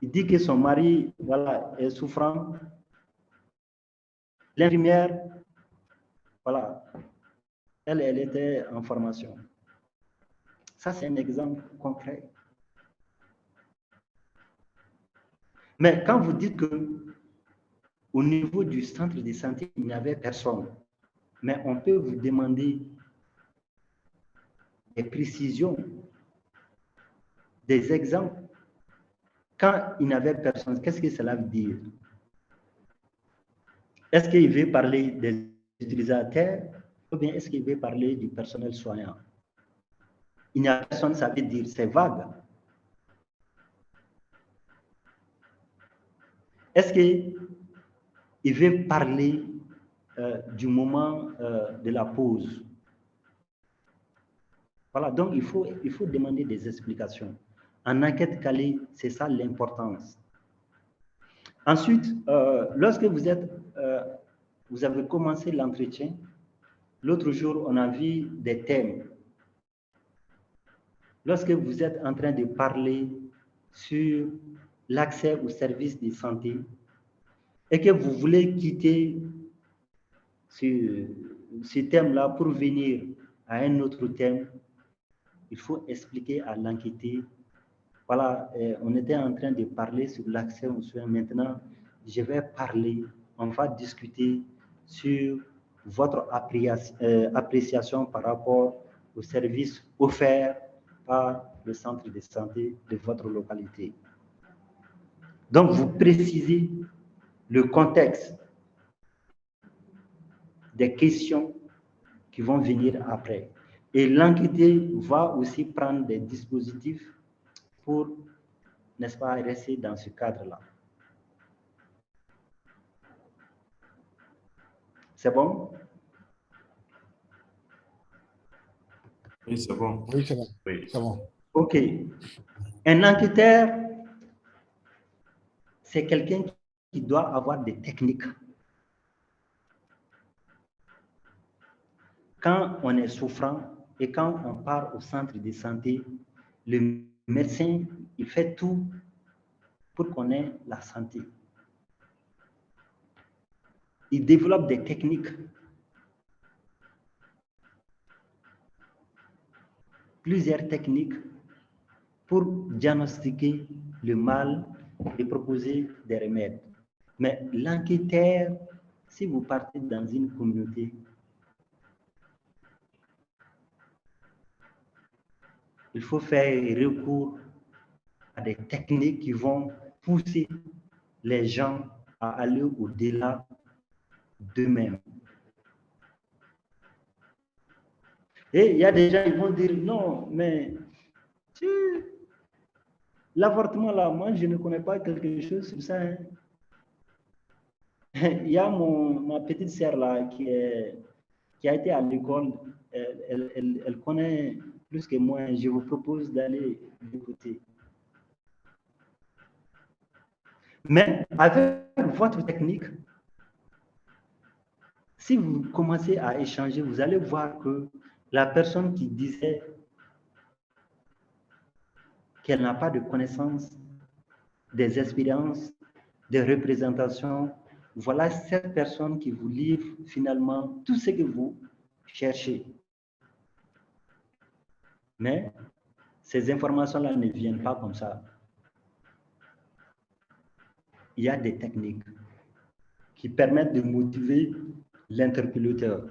Il dit que son mari, voilà, est souffrant. L'infirmière, voilà, elle était en formation. Ça, c'est un exemple concret. Mais quand vous dites que au niveau du centre de santé, il n'y avait personne, mais on peut vous demander des précisions, des exemples. Quand il n'y avait personne, qu'est-ce que cela veut dire? Est-ce qu'il veut parler des utilisateurs ou bien est-ce qu'il veut parler du personnel soignant? Il n'y a personne, ça veut dire, c'est vague. Est-ce qu'il veut parler du moment de la pause? Voilà, donc il faut demander des explications. En enquête calée, c'est ça l'importance. Ensuite, lorsque vous avez commencé l'entretien, l'autre jour, on a vu des thèmes. Lorsque vous êtes en train de parler sur l'accès aux services de santé et que vous voulez quitter ce thème-là pour venir à un autre thème, il faut expliquer à l'enquêté. Voilà, on était en train de parler sur l'accès aux soins. Maintenant, je vais parler, on va discuter sur votre appréciation par rapport aux services offerts par le centre de santé de votre localité. Donc, vous précisez le contexte des questions qui vont venir après. Et l'enquêté va aussi prendre des dispositifs pour, n'est-ce pas, rester dans ce cadre-là. C'est bon? Oui, c'est bon. Oui, c'est bon. Oui. C'est bon. OK. Un enquêteur, c'est quelqu'un qui doit avoir des techniques. Quand on est souffrant et quand on part au centre de santé, le médecin, il fait tout pour qu'on ait la santé. Il développe des techniques. Plusieurs techniques pour diagnostiquer le mal et proposer des remèdes. Mais l'enquêteur, si vous partez dans une communauté, il faut faire recours à des techniques qui vont pousser les gens à aller au-delà d'eux-mêmes. Et il y a des gens qui vont dire, non, mais l'avortement là, moi je ne connais pas quelque chose sur ça. Hein. Il y a ma petite sœur là qui a été à l'école, elle connaît plus que moi. Je vous propose d'aller l'écouter. Mais avec votre technique, si vous commencez à échanger, vous allez voir que la personne qui disait qu'elle n'a pas de connaissances des expériences, des représentations. Voilà 7 personnes qui vous livrent finalement tout ce que vous cherchez. Mais ces informations-là ne viennent pas comme ça. Il y a des techniques qui permettent de motiver l'interlocuteur.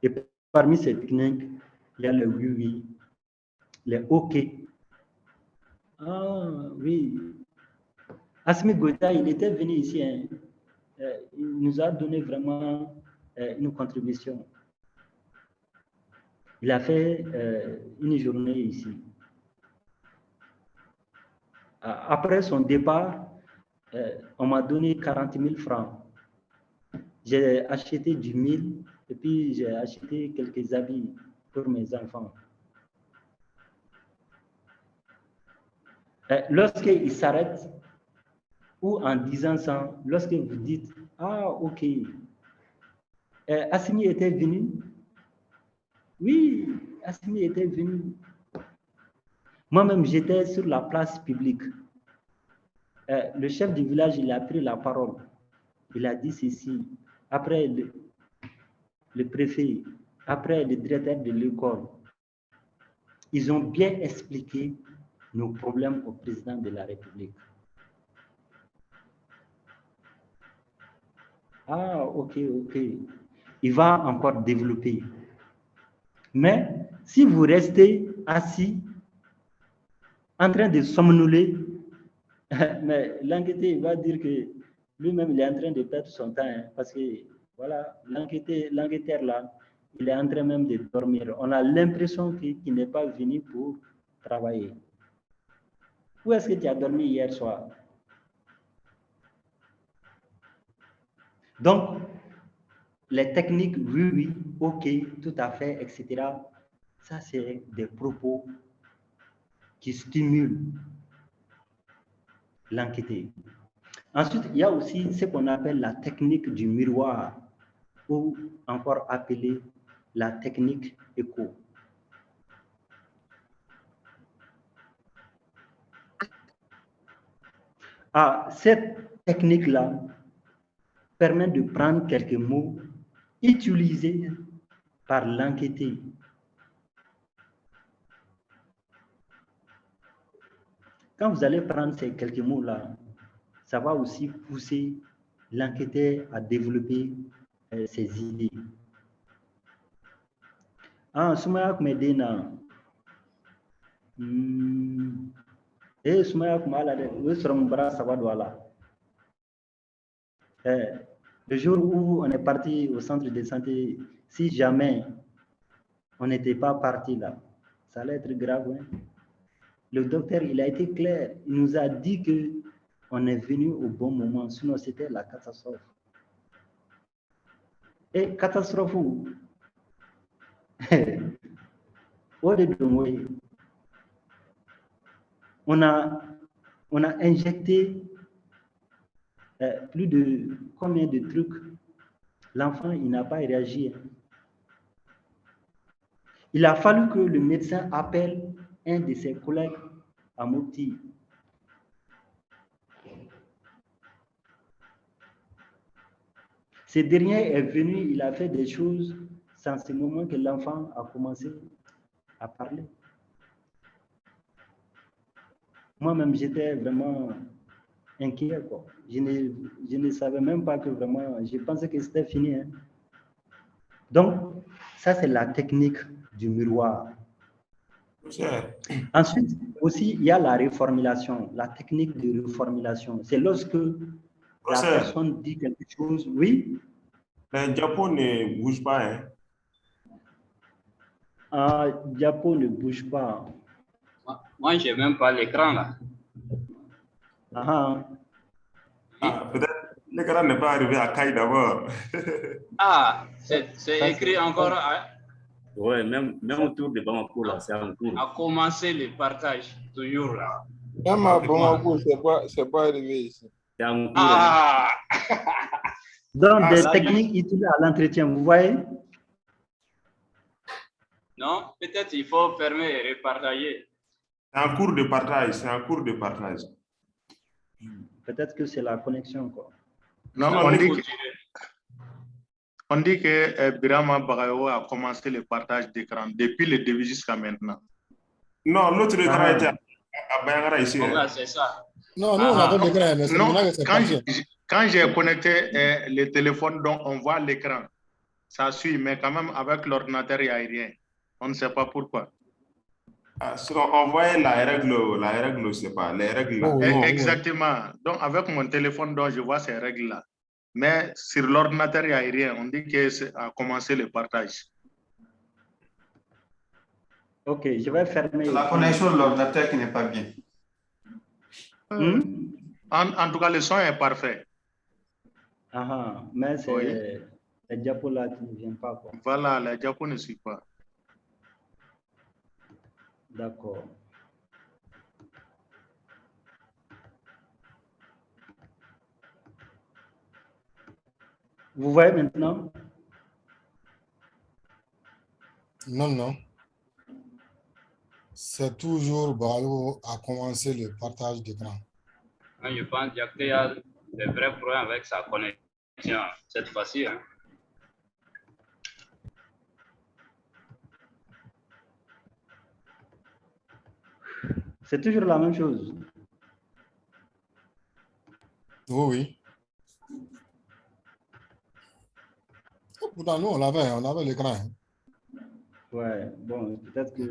Et parmi ces techniques, il y a le oui, les OK. Ah oui. Assimi Goïta, il était venu ici. Hein. Il nous a donné vraiment une contribution. Il a fait une journée ici. Après son départ, on m'a donné 40 000 francs. J'ai acheté du mil et puis j'ai acheté quelques habits pour mes enfants. Lorsqu'il s'arrête, ou en disant ça, lorsque vous dites, ah ok, Assimi était venu. Oui, Assimi était venu. Moi-même, j'étais sur la place publique. Le chef du village, il a pris la parole. Il a dit ceci. Après le préfet, après le directeur de l'école, ils ont bien expliqué nos problèmes au président de la République. Ah, ok. Il va encore développer. Mais si vous restez assis, en train de somnoler, mais l'enquêteur va dire que lui-même, il est en train de perdre son temps, hein, parce que, voilà, l'enquêteur là, il est en train même de dormir. On a l'impression qu'il n'est pas venu pour travailler. Où est-ce que tu as dormi hier soir? Donc, les techniques, oui, ok, tout à fait, etc. Ça, c'est des propos qui stimulent l'enquêteur. Ensuite, il y a aussi ce qu'on appelle la technique du miroir, ou encore appelée la technique écho. Cette technique-là permet de prendre quelques mots utilisés par l'enquêteur. Quand vous allez prendre ces quelques mots-là, ça va aussi pousser l'enquêteur à développer ses idées. Soumaya Kumedena. Soumaya Kumala, le jour où on est parti au centre de santé, si jamais on n'était pas parti là, ça allait être grave. Hein? Le docteur, il a été clair. Il nous a dit qu'on est venu au bon moment, sinon c'était la catastrophe. Et catastrophe où? On a injecté plus de combien de trucs. L'enfant, il n'a pas réagi. Il a fallu que le médecin appelle un de ses collègues à Mopti. Ce dernier est venu, il a fait des choses, c'est en ce moment que l'enfant a commencé à parler. Moi-même, j'étais vraiment inquiet, quoi. Je ne savais même pas que vraiment, je pensais que c'était fini. Hein. Donc, ça, c'est la technique du miroir. Ensuite, aussi, il y a la reformulation, la technique de reformulation. C'est lorsque la personne dit quelque chose, oui. Le Japon ne bouge pas, hein? Japon ne bouge pas. Moi, je n'ai même pas l'écran là. Peut-être l'écran n'est pas arrivé à Kai d'abord. C'est écrit encore. Oui, même autour de Bamako, là, c'est en cours. A commencé le partage, toujours là. Même à Bamako, c'est pas arrivé ici. C'est en cours. Donc, des techniques utilisées à l'entretien, vous voyez? Non, peut-être il faut fermer et repartager. C'est un cours de partage, Peut-être que c'est la connexion, quoi. Non, on dit que Birama Bagayo a commencé le partage d'écran depuis le début jusqu'à maintenant. Non, l'autre écran était à Bayangara ici. C'est ça. Non, nous, on a pas d'écran, mais c'est maintenant que c'est parti. Quand j'ai connecté le téléphone, donc on voit l'écran. Ça suit, mais quand même, avec l'ordinateur, il n'y a rien. On ne sait pas pourquoi. On voyait la règle, je ne sais pas, les règles. Oh, oui, exactement. Donc, avec mon téléphone, donc, je vois ces règles-là. Mais sur l'ordinateur, il n'y a rien. On dit que c'est à commencer le partage. Ok, je vais fermer. C'est la connexion de l'ordinateur qui n'est pas bien. En tout cas, le son est parfait. Mais c'est le diapo là qui ne vient pas, quoi. Voilà, le diapo ne suit pas. D'accord. Vous voyez maintenant? Non, non. C'est toujours Balo à commencer le partage d'écran. Je pense qu'il y a des vrais problèmes avec sa connexion cette fois-ci. Hein. C'est toujours la même chose. Oui. Pourtant, nous, on avait l'écran. Ouais, bon, peut-être que...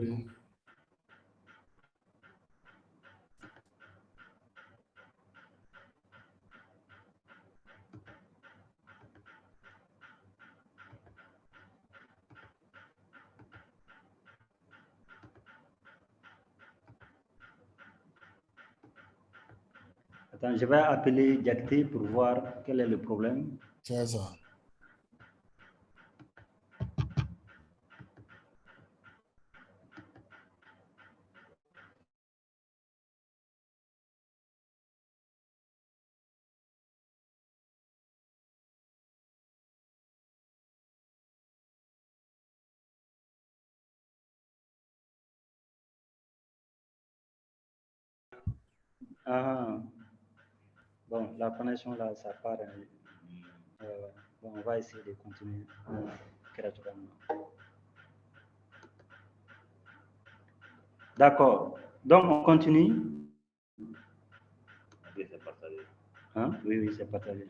Attends, je vais appeler Diacté pour voir quel est le problème. C'est ça. Bon, la connexion là, ça part. Bon, on va essayer de continuer gratuitement. D'accord. Donc, on continue. Oui, c'est partagé. Hein? Oui, c'est partagé.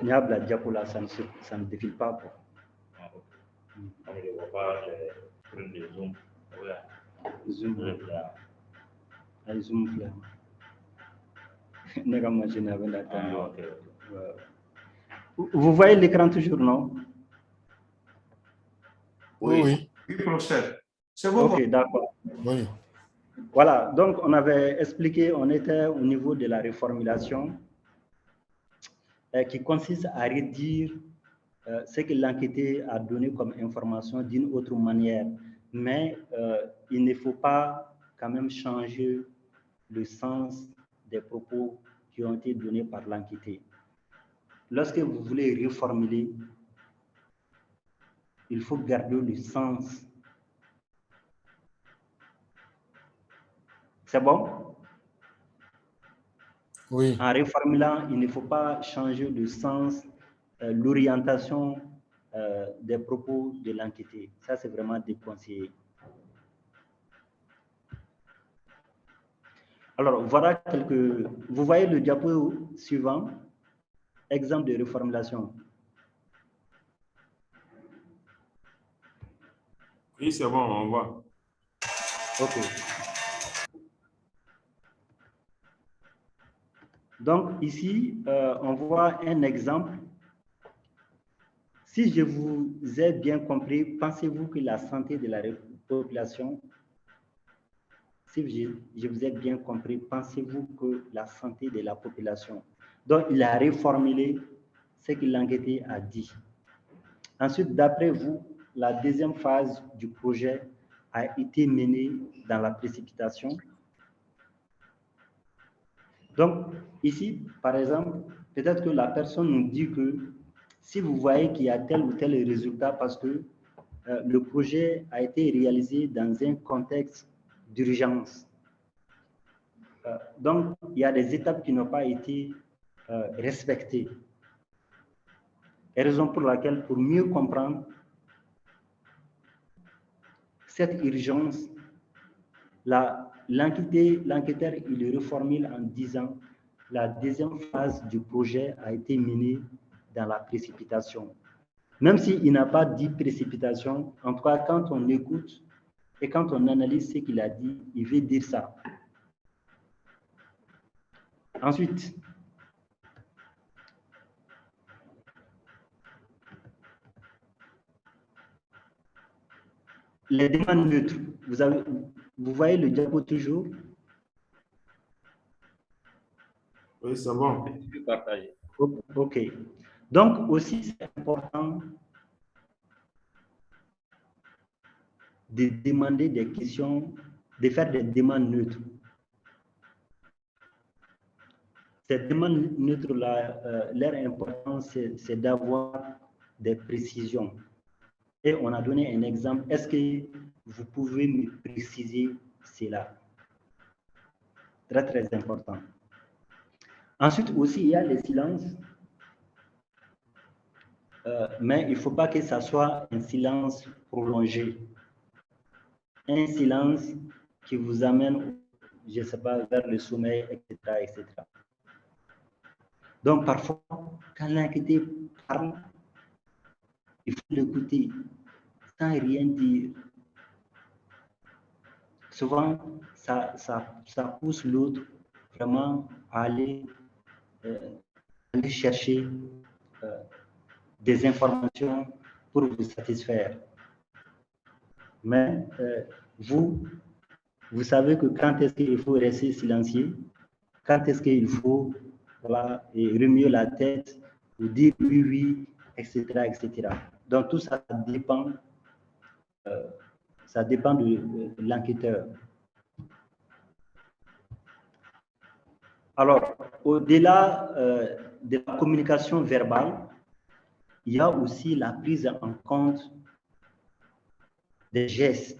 Niable, la diapo là, ça ne défile pas, quoi. On ne voit pas le zoom. Zoom. Zoom là. Nega machine avec la table. Vous voyez l'écran toujours, non? Oui. Oui, professeur. C'est bon. Ok, d'accord. Oui. Voilà, donc on avait expliqué, on était au niveau de la reformulation qui consiste à redire ce que l'enquêté a donné comme information d'une autre manière. Mais il ne faut pas quand même changer le sens des propos qui ont été donnés par l'enquêté. Lorsque vous voulez reformuler, il faut garder le sens. C'est bon? Oui. En reformulant, il ne faut pas changer le sens, l'orientation des propos de l'enquêté. Ça, c'est vraiment déconseillé. Alors, voilà quelques... Vous voyez le diapo suivant? Exemple de reformulation. Oui, c'est bon, on voit. OK. Donc, ici, on voit un exemple. Si je vous ai bien compris, pensez-vous que la santé de la population, si je vous ai bien compris, pensez-vous que la santé de la population, donc il a reformulé ce que l'enquêté a dit. Ensuite, d'après vous, la deuxième phase du projet a été menée dans la précipitation. Donc, ici, par exemple, peut-être que la personne nous dit que si vous voyez qu'il y a tel ou tel résultat parce que le projet a été réalisé dans un contexte d'urgence. Donc, il y a des étapes qui n'ont pas été respectées. Et raison pour laquelle, pour mieux comprendre cette urgence, l'enquêteur, il le reformule en disant la deuxième phase du projet a été menée dans la précipitation. Même s'il n'a pas dit précipitation, en tout cas, quand on écoute et quand on analyse ce qu'il a dit, il veut dire ça. Ensuite, les demandes neutres. Vous voyez le diapo toujours? Oui, c'est bon. OK. Donc, aussi, c'est important de demander des questions, de faire des demandes neutres. Ces demandes neutres-là, leur importance, c'est d'avoir des précisions. Et on a donné un exemple. Est-ce que vous pouvez me préciser cela? Très, très important. Ensuite aussi, il y a les silences. Mais il ne faut pas que ça soit un silence prolongé. Un silence qui vous amène, je ne sais pas, vers le sommeil, etc., etc. Donc, parfois, quand l'enquêteur parle, il faut l'écouter sans rien dire. Souvent, ça pousse l'autre vraiment à aller chercher des informations pour vous satisfaire. Mais vous savez que quand est-ce qu'il faut rester silencieux, quand est-ce qu'il faut remuer la tête ou dire oui, oui, etc., etc. Donc tout ça dépend de l'enquêteur. Alors, au-delà de la communication verbale, il y a aussi la prise en compte des gestes.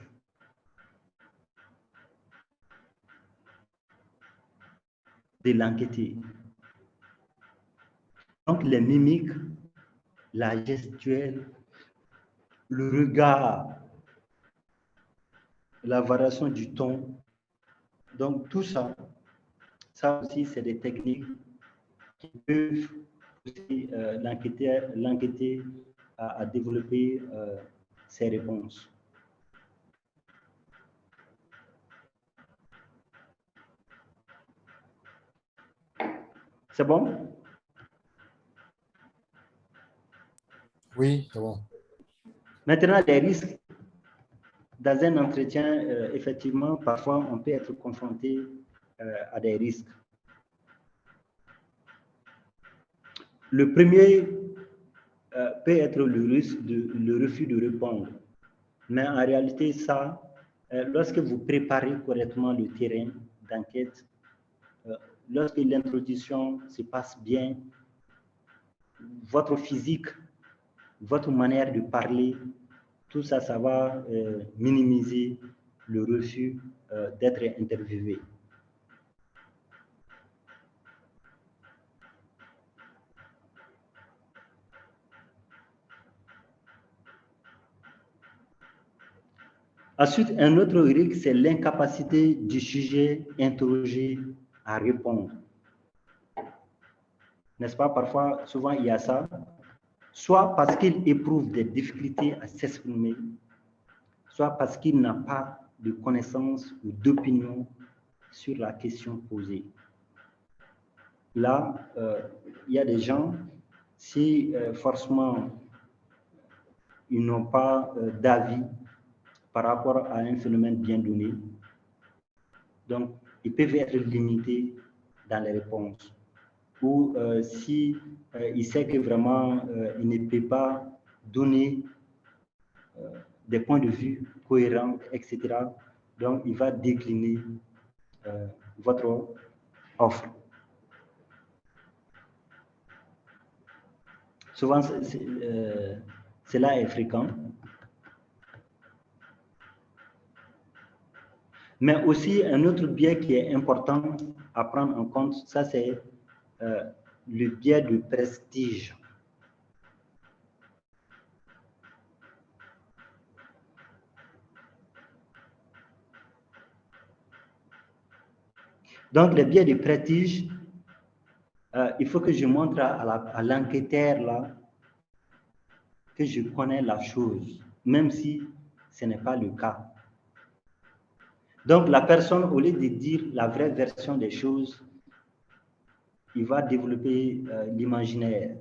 De l'enquêteur. Donc, les mimiques, la gestuelle, le regard, la variation du ton. Donc, tout ça, ça aussi, c'est des techniques qui peuvent pousser l'enquêteur à développer ses réponses. C'est bon? Oui, c'est bon. Maintenant, les risques. Dans un entretien, effectivement, parfois, on peut être confronté à des risques. Le premier peut être le refus de répondre. Mais en réalité, ça, lorsque vous préparez correctement le terrain d'enquête, lorsque l'introduction se passe bien, votre physique, votre manière de parler, tout ça, ça va minimiser le refus d'être interviewé. Ensuite, un autre risque, c'est l'incapacité du sujet interrogé à répondre. N'est-ce pas? Parfois, souvent, il y a ça. Soit parce qu'il éprouve des difficultés à s'exprimer, soit parce qu'il n'a pas de connaissances ou d'opinion sur la question posée. Là, il y a des gens, si forcément ils n'ont pas d'avis par rapport à un phénomène bien donné, donc ils peuvent être limités dans les réponses. Ou si il sait que vraiment il ne peut pas donner des points de vue cohérents, etc. Donc il va décliner votre offre. Souvent, cela est fréquent. Mais aussi, un autre biais qui est important à prendre en compte, ça c'est le biais de prestige. Donc, les biais de prestige, il faut que je montre à l'enquêteur là que je connais la chose, même si ce n'est pas le cas. Donc, la personne, au lieu de dire la vraie version des choses, il va développer l'imaginaire.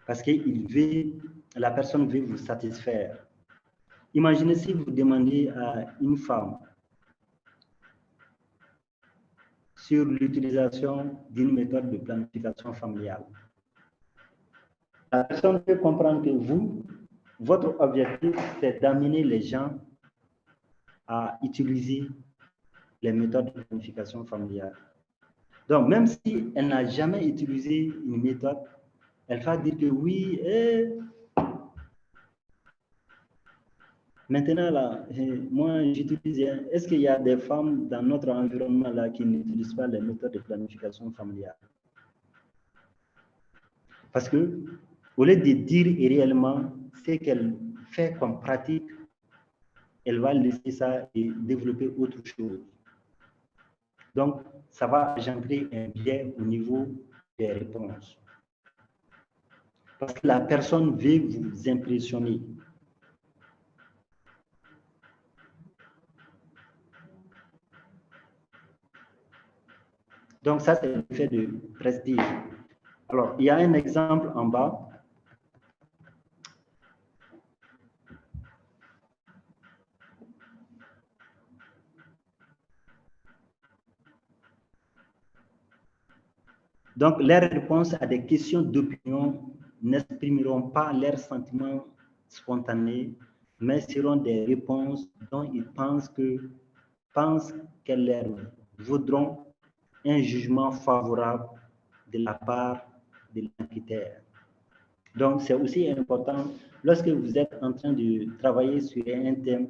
Parce que la personne veut vous satisfaire. Imaginez si vous demandez à une femme sur l'utilisation d'une méthode de planification familiale. La personne peut comprendre que votre objectif, c'est d'amener les gens à utiliser les méthodes de planification familiale. Donc, même si elle n'a jamais utilisé une méthode, elle va dire que oui, maintenant, là, moi, j'utilise. Est-ce qu'il y a des femmes dans notre environnement là qui n'utilisent pas les méthodes de planification familiale? Parce que, au lieu de dire réellement ce qu'elle fait comme pratique, elle va laisser ça et développer autre chose. Donc, ça va engendrer un biais au niveau des réponses. Parce que la personne veut vous impressionner. Donc, ça, c'est l'effet de prestige. Alors, il y a un exemple en bas. Donc, les réponses à des questions d'opinion n'exprimeront pas leurs sentiments spontanés, mais seront des réponses dont ils pensent qu'elles leur vaudront un jugement favorable de la part de l'enquêteur. Donc, c'est aussi important, lorsque vous êtes en train de travailler sur un thème, il ne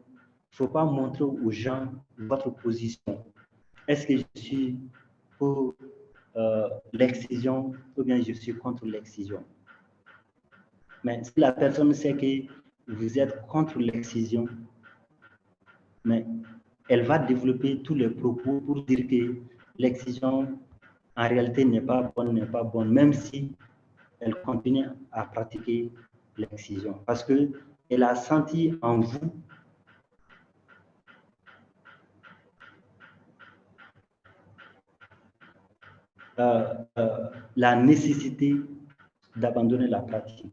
faut pas montrer aux gens votre position. Est-ce que je suis pour l'excision ou bien je suis contre l'excision? Mais si la personne sait que vous êtes contre l'excision, mais elle va développer tous les propos pour dire que l'excision en réalité n'est pas bonne, même si elle continue à pratiquer l'excision. Parce qu'elle a senti en vous la nécessité d'abandonner la pratique.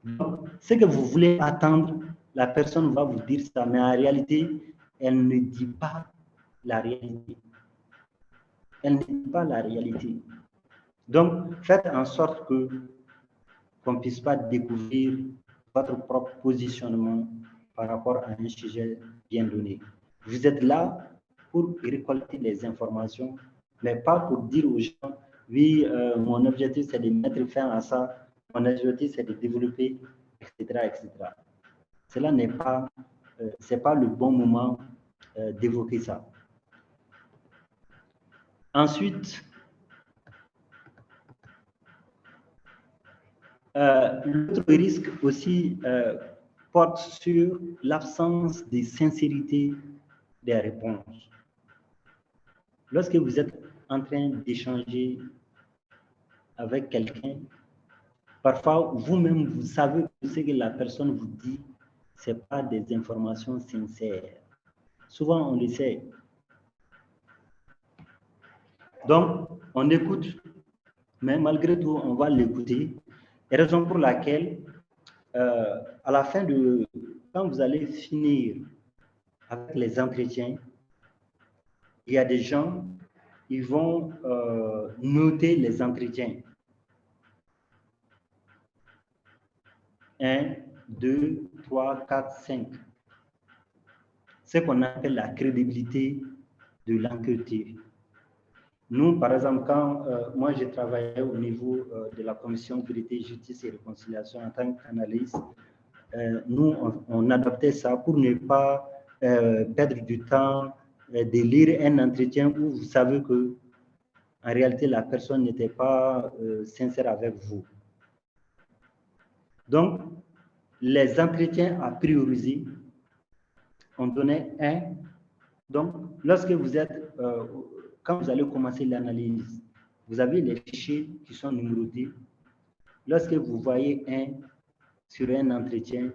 Donc, ce que vous voulez attendre, la personne va vous dire ça, mais en réalité, elle ne dit pas la réalité. Elle ne dit pas la réalité. Donc, faites en sorte qu'on ne puisse pas découvrir votre propre positionnement par rapport à un sujet bien donné. Vous êtes là pour récolter les informations, mais pas pour dire aux gens, oui, mon objectif c'est de mettre fin à ça, mon objectif c'est de développer, etc., etc. Cela n'est pas, c'est pas le bon moment d'évoquer ça. Ensuite, l'autre risque aussi porte sur l'absence de sincérité des réponses. Lorsque vous êtes en train d'échanger avec quelqu'un, parfois vous-même vous savez que ce que la personne vous dit, ce n'est pas des informations sincères. Souvent on le sait. Donc on écoute, mais malgré tout on va l'écouter. Raison pour laquelle, à la fin quand vous allez finir avec les entretiens, il y a des gens, ils vont noter les entretiens. 1, 2, 3, 4, 5. Ce qu'on appelle la crédibilité de l'enquêteur. Nous, par exemple, quand moi j'ai travaillé au niveau de la commission Vérité, Justice et Réconciliation en tant qu'analyste, nous, on adoptait ça pour ne pas perdre du temps de lire un entretien où vous savez que en réalité la personne n'était pas sincère avec vous. Donc, les entretiens à prioriser, on donnait un. Donc, lorsque vous êtes, quand vous allez commencer l'analyse, vous avez les fichiers qui sont numérotés. Lorsque vous voyez un sur un entretien,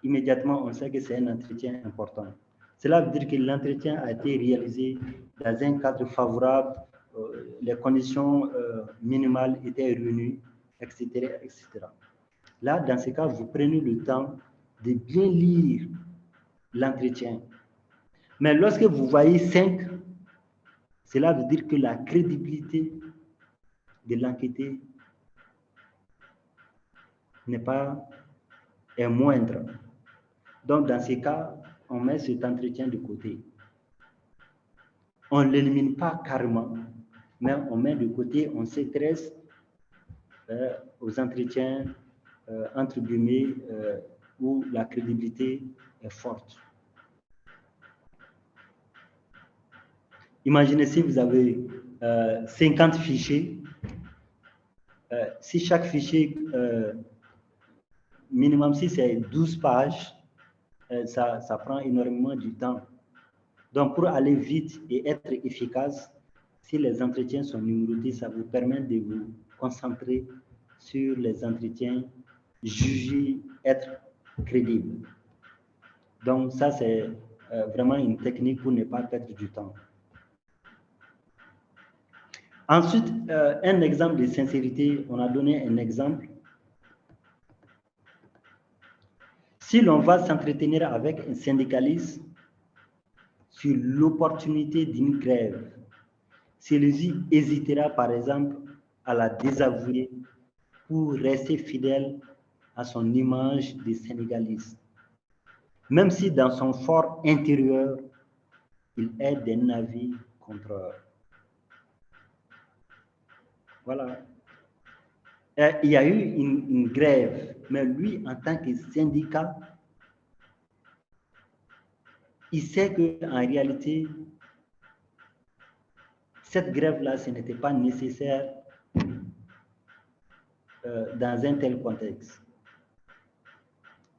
immédiatement, on sait que c'est un entretien important. Cela veut dire que l'entretien a été réalisé dans un cadre favorable, les conditions minimales étaient réunies, etc., etc. Là, dans ce cas, vous prenez le temps de bien lire l'entretien. Mais lorsque vous voyez 5, cela veut dire que la crédibilité de l'enquêté est moindre. Donc, dans ce cas, on met cet entretien de côté. On ne l'élimine pas carrément, mais on met de côté, on s'intéresse aux entretiens, entre guillemets, où la crédibilité est forte. Imaginez si vous avez 50 fichiers, si chaque fichier, minimum si c'est 12 pages, ça prend énormément du temps. Donc, pour aller vite et être efficace, si les entretiens sont numérotés, ça vous permet de vous concentrer sur les entretiens jugés être crédibles. Donc, ça, c'est vraiment une technique pour ne pas perdre du temps. Ensuite, un exemple de sincérité, on a donné un exemple. Si l'on va s'entretenir avec un syndicaliste sur l'opportunité d'une grève, celui-ci hésitera par exemple à la désavouer pour rester fidèle à son image de syndicaliste, même si dans son fort intérieur, il est d'un avis contraire. Voilà. Il y a eu une grève, mais lui, en tant que syndicat, il sait qu'en réalité, cette grève-là, ce n'était pas nécessaire dans un tel contexte.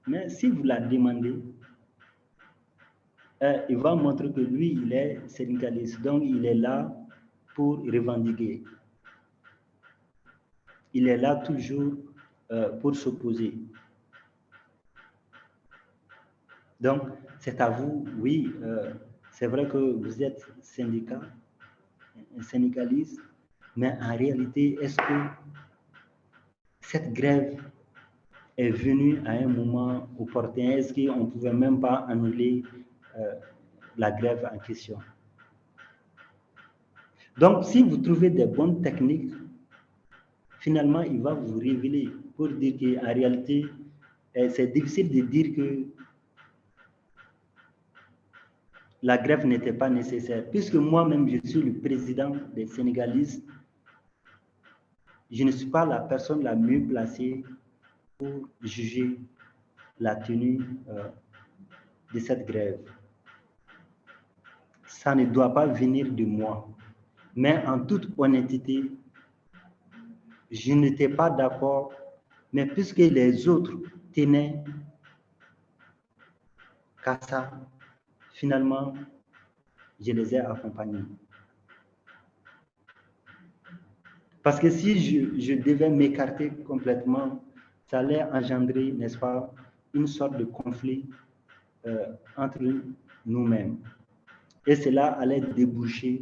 Mais si vous la demandez, il va montrer que lui, il est syndicaliste, donc il est là pour revendiquer. Il est là toujours pour s'opposer. Donc, c'est à vous, oui, c'est vrai que vous êtes un syndicaliste, mais en réalité, est-ce que cette grève est venue à un moment opportun? Est-ce qu'on ne pouvait même pas annuler la grève en question? Donc, si vous trouvez des bonnes techniques, finalement, il va vous révéler pour dire qu'en réalité, c'est difficile de dire que la grève n'était pas nécessaire. Puisque moi-même, je suis le président des Sénégalistes, je ne suis pas la personne la mieux placée pour juger la tenue de cette grève. Ça ne doit pas venir de moi. Mais en toute honnêteté, je n'étais pas d'accord, mais puisque les autres tenaient qu'à ça, finalement, je les ai accompagnés. Parce que si je devais m'écarter complètement, ça allait engendrer, n'est-ce pas, une sorte de conflit entre nous-mêmes. Et cela allait déboucher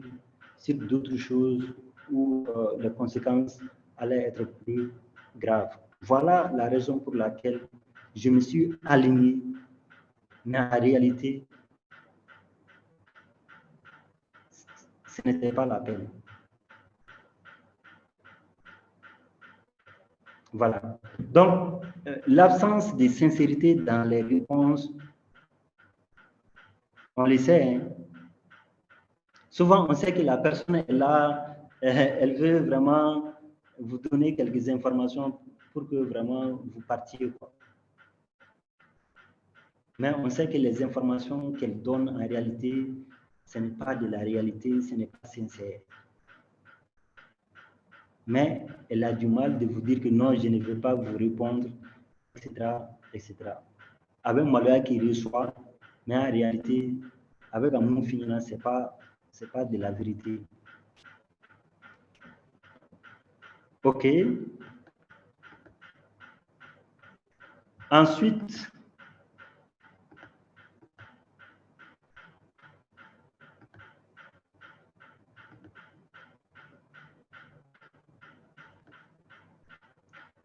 sur d'autres choses où les conséquences allaient être plus graves. Voilà la raison pour laquelle je me suis aligné, mais en réalité, ce n'était pas la peine. Voilà. Donc, l'absence de sincérité dans les réponses, on le sait, hein? Souvent, on sait que la personne est là, elle veut vraiment vous donner quelques informations pour que vraiment vous partiez, quoi. Mais on sait que les informations qu'elle donne en réalité, ce n'est pas de la réalité, ce n'est pas sincère. Mais elle a du mal de vous dire que non, je ne veux pas vous répondre, etc., etc. Avec Maloya qui reçoit, mais en réalité, avec Amour Finina, ce n'est pas de la vérité. OK. Ensuite,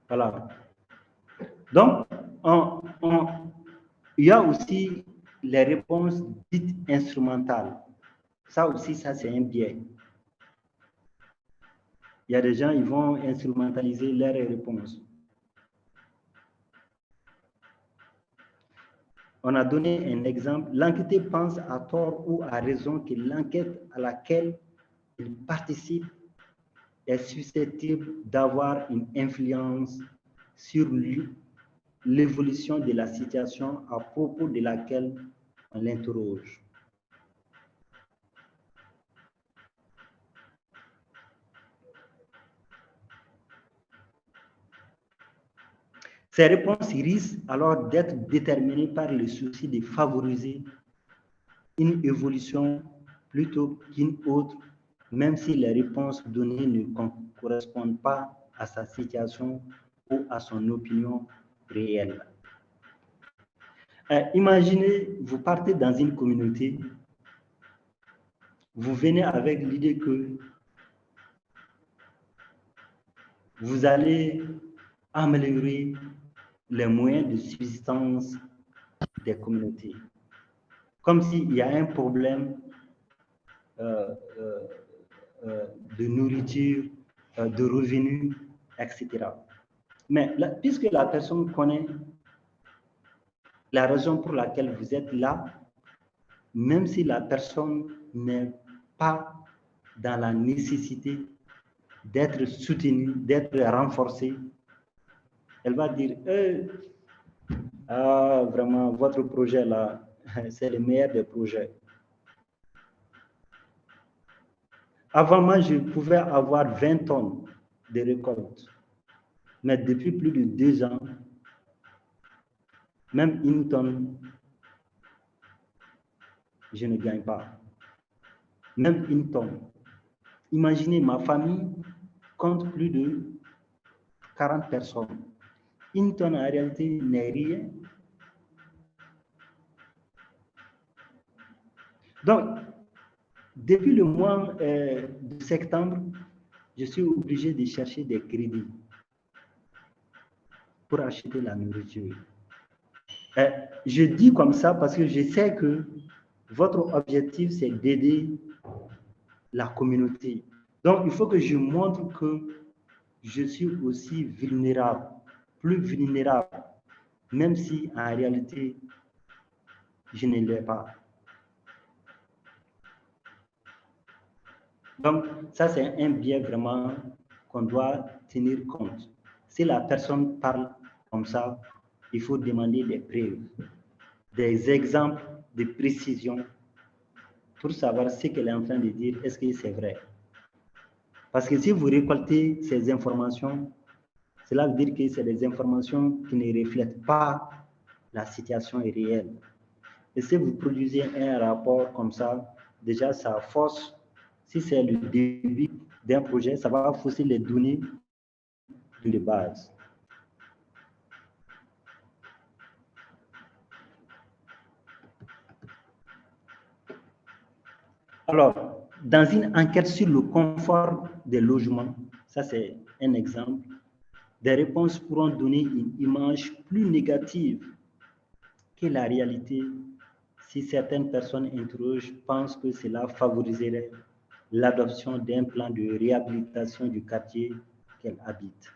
voilà. Donc, il y a aussi les réponses dites instrumentales. Ça aussi, ça c'est un biais. Il y a des gens, ils vont instrumentaliser leurs réponses. On a donné un exemple. L'enquêté pense à tort ou à raison que l'enquête à laquelle il participe est susceptible d'avoir une influence sur l'évolution de la situation à propos de laquelle on l'interroge. Ces réponses risquent alors d'être déterminées par le souci de favoriser une évolution plutôt qu'une autre, même si les réponses données ne correspondent pas à sa situation ou à son opinion réelle. Imaginez, vous partez dans une communauté, vous venez avec l'idée que vous allez améliorer les moyens de subsistance des communautés. Comme s'il y a un problème de nourriture, de revenus, etc. Mais puisque la personne connaît la raison pour laquelle vous êtes là, même si la personne n'est pas dans la nécessité d'être soutenue, d'être renforcée, elle va dire ah, vraiment, votre projet là, c'est le meilleur des projets. Avant moi, je pouvais avoir 20 tonnes de récolte. Mais depuis plus de 2 ans, même 1 tonne, je ne gagne pas. Même 1 tonne. Imaginez, ma famille compte plus de 40 personnes. 1 tonne en réalité n'est rien. Donc, depuis le mois de septembre, je suis obligé de chercher des crédits pour acheter la nourriture. Je dis comme ça parce que je sais que votre objectif, c'est d'aider la communauté. Donc, il faut que je montre que je suis aussi vulnérable, plus vulnérable, même si en réalité, je ne l'ai pas. Donc, ça, c'est un biais vraiment qu'on doit tenir compte. Si la personne parle comme ça, il faut demander des preuves, des exemples de précision pour savoir ce qu'elle est en train de dire, est-ce que c'est vrai. Parce que si vous récoltez ces informations, cela veut dire que c'est des informations qui ne reflètent pas la situation réelle. Et si vous produisez un rapport comme ça, déjà ça force, si c'est le début d'un projet, ça va fausser les données de base. Alors, dans une enquête sur le confort des logements, ça c'est un exemple, des réponses pourront donner une image plus négative que la réalité si certaines personnes interrogées pensent que cela favoriserait l'adoption d'un plan de réhabilitation du quartier qu'elles habitent.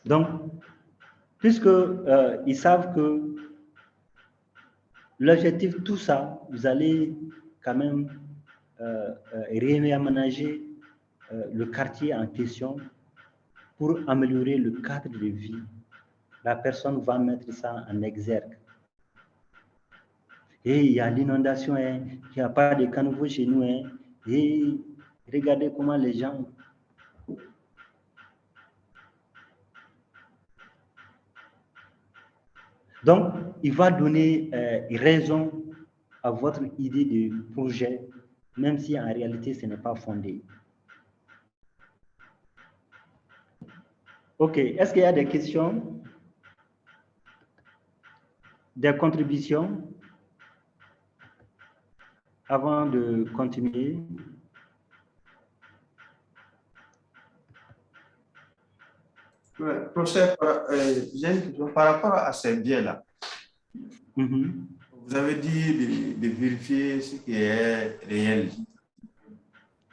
Donc, puisque ils savent que l'objectif, tout ça, vous allez quand même réaménager le quartier en question pour améliorer le cadre de vie, la personne va mettre ça en exergue. Et il y a l'inondation, hein, il n'y a pas de caniveau chez nous, hein, et regardez comment les gens... Donc, il va donner raison à votre idée de projet, même si en réalité, ce n'est pas fondé. OK. Est-ce qu'il y a des questions? Des contributions? Avant de continuer. Professeur, j'ai une question par rapport à ces biais-là. Vous avez dit de vérifier ce qui est réel.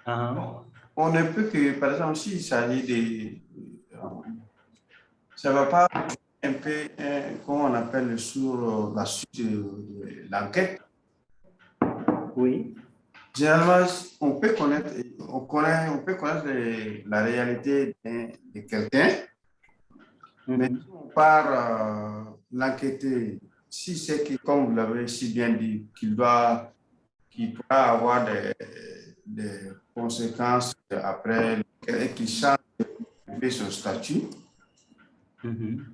On ne peut que, par exemple, s'il s'agit de... ça ne va pas un peu, comment on appelle, sur la suite de l'enquête. Oui. Généralement, on peut connaître la réalité de quelqu'un, mais si on part l'enquêter, si c'est que, comme vous l'avez si bien dit, qu'il pourra avoir des conséquences après et qu'il change de son statut,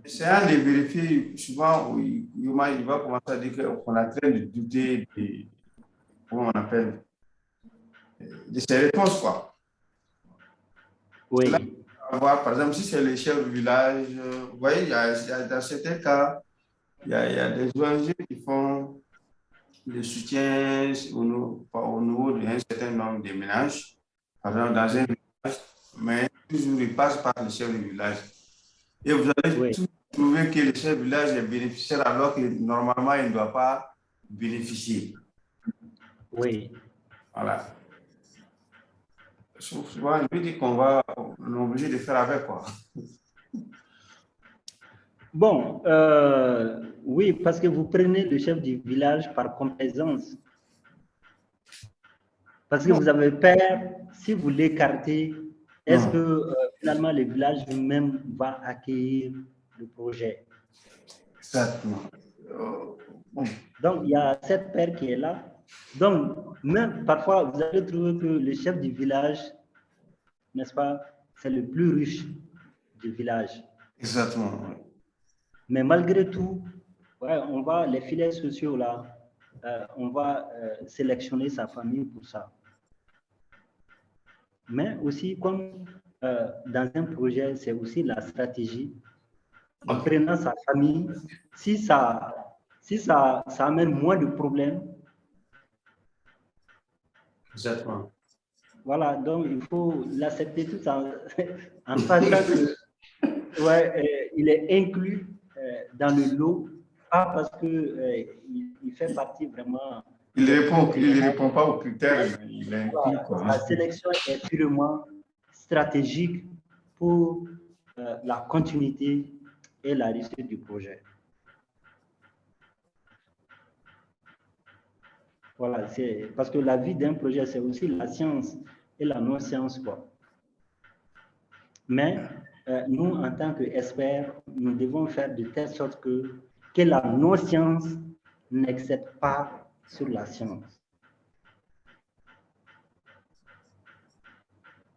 essayant de vérifier, souvent, il va commencer à dire qu'on est en train de douter de, comment on appelle, de ses réponses, quoi. Oui. Là, voir, par exemple, si c'est le chef du village, vous voyez, il y a dans certains cas, il y a des ONG qui font le soutien au niveau d'un certain nombre de ménages, par exemple, dans un village, mais toujours il passe par le chef du village. Et vous allez trouver que le chef du village est bénéficiaire alors que normalement, il ne doit pas bénéficier. Oui. Voilà. Souvent, lui dit qu'on est obligé de faire avec, quoi. Bon, oui, parce que vous prenez le chef du village par complaisance. Parce que vous avez peur, si vous l'écartez, est-ce que finalement le village lui-même va accueillir le projet? Exactement. Donc, il y a cette peur qui est là. Donc, même parfois, vous allez trouver que le chef du village, n'est-ce pas, c'est le plus riche du village. Exactement. Mais malgré tout, on va, les filets sociaux là, on va sélectionner sa famille pour ça. Mais aussi, comme dans un projet, c'est aussi la stratégie. En prenant sa famille, si ça amène moins de problèmes. Exactement. Voilà, donc il faut l'accepter tout en pensant que il est inclus dans le lot, pas parce que il fait partie vraiment. Il répond pas aux critères, il est inclus. La sélection est purement stratégique pour la continuité et la réussite du projet. Voilà, c'est parce que la vie d'un projet, c'est aussi la science et la non-science, quoi. Mais nous, en tant qu'experts, nous devons faire de telle sorte que la non-science n'excède pas sur la science.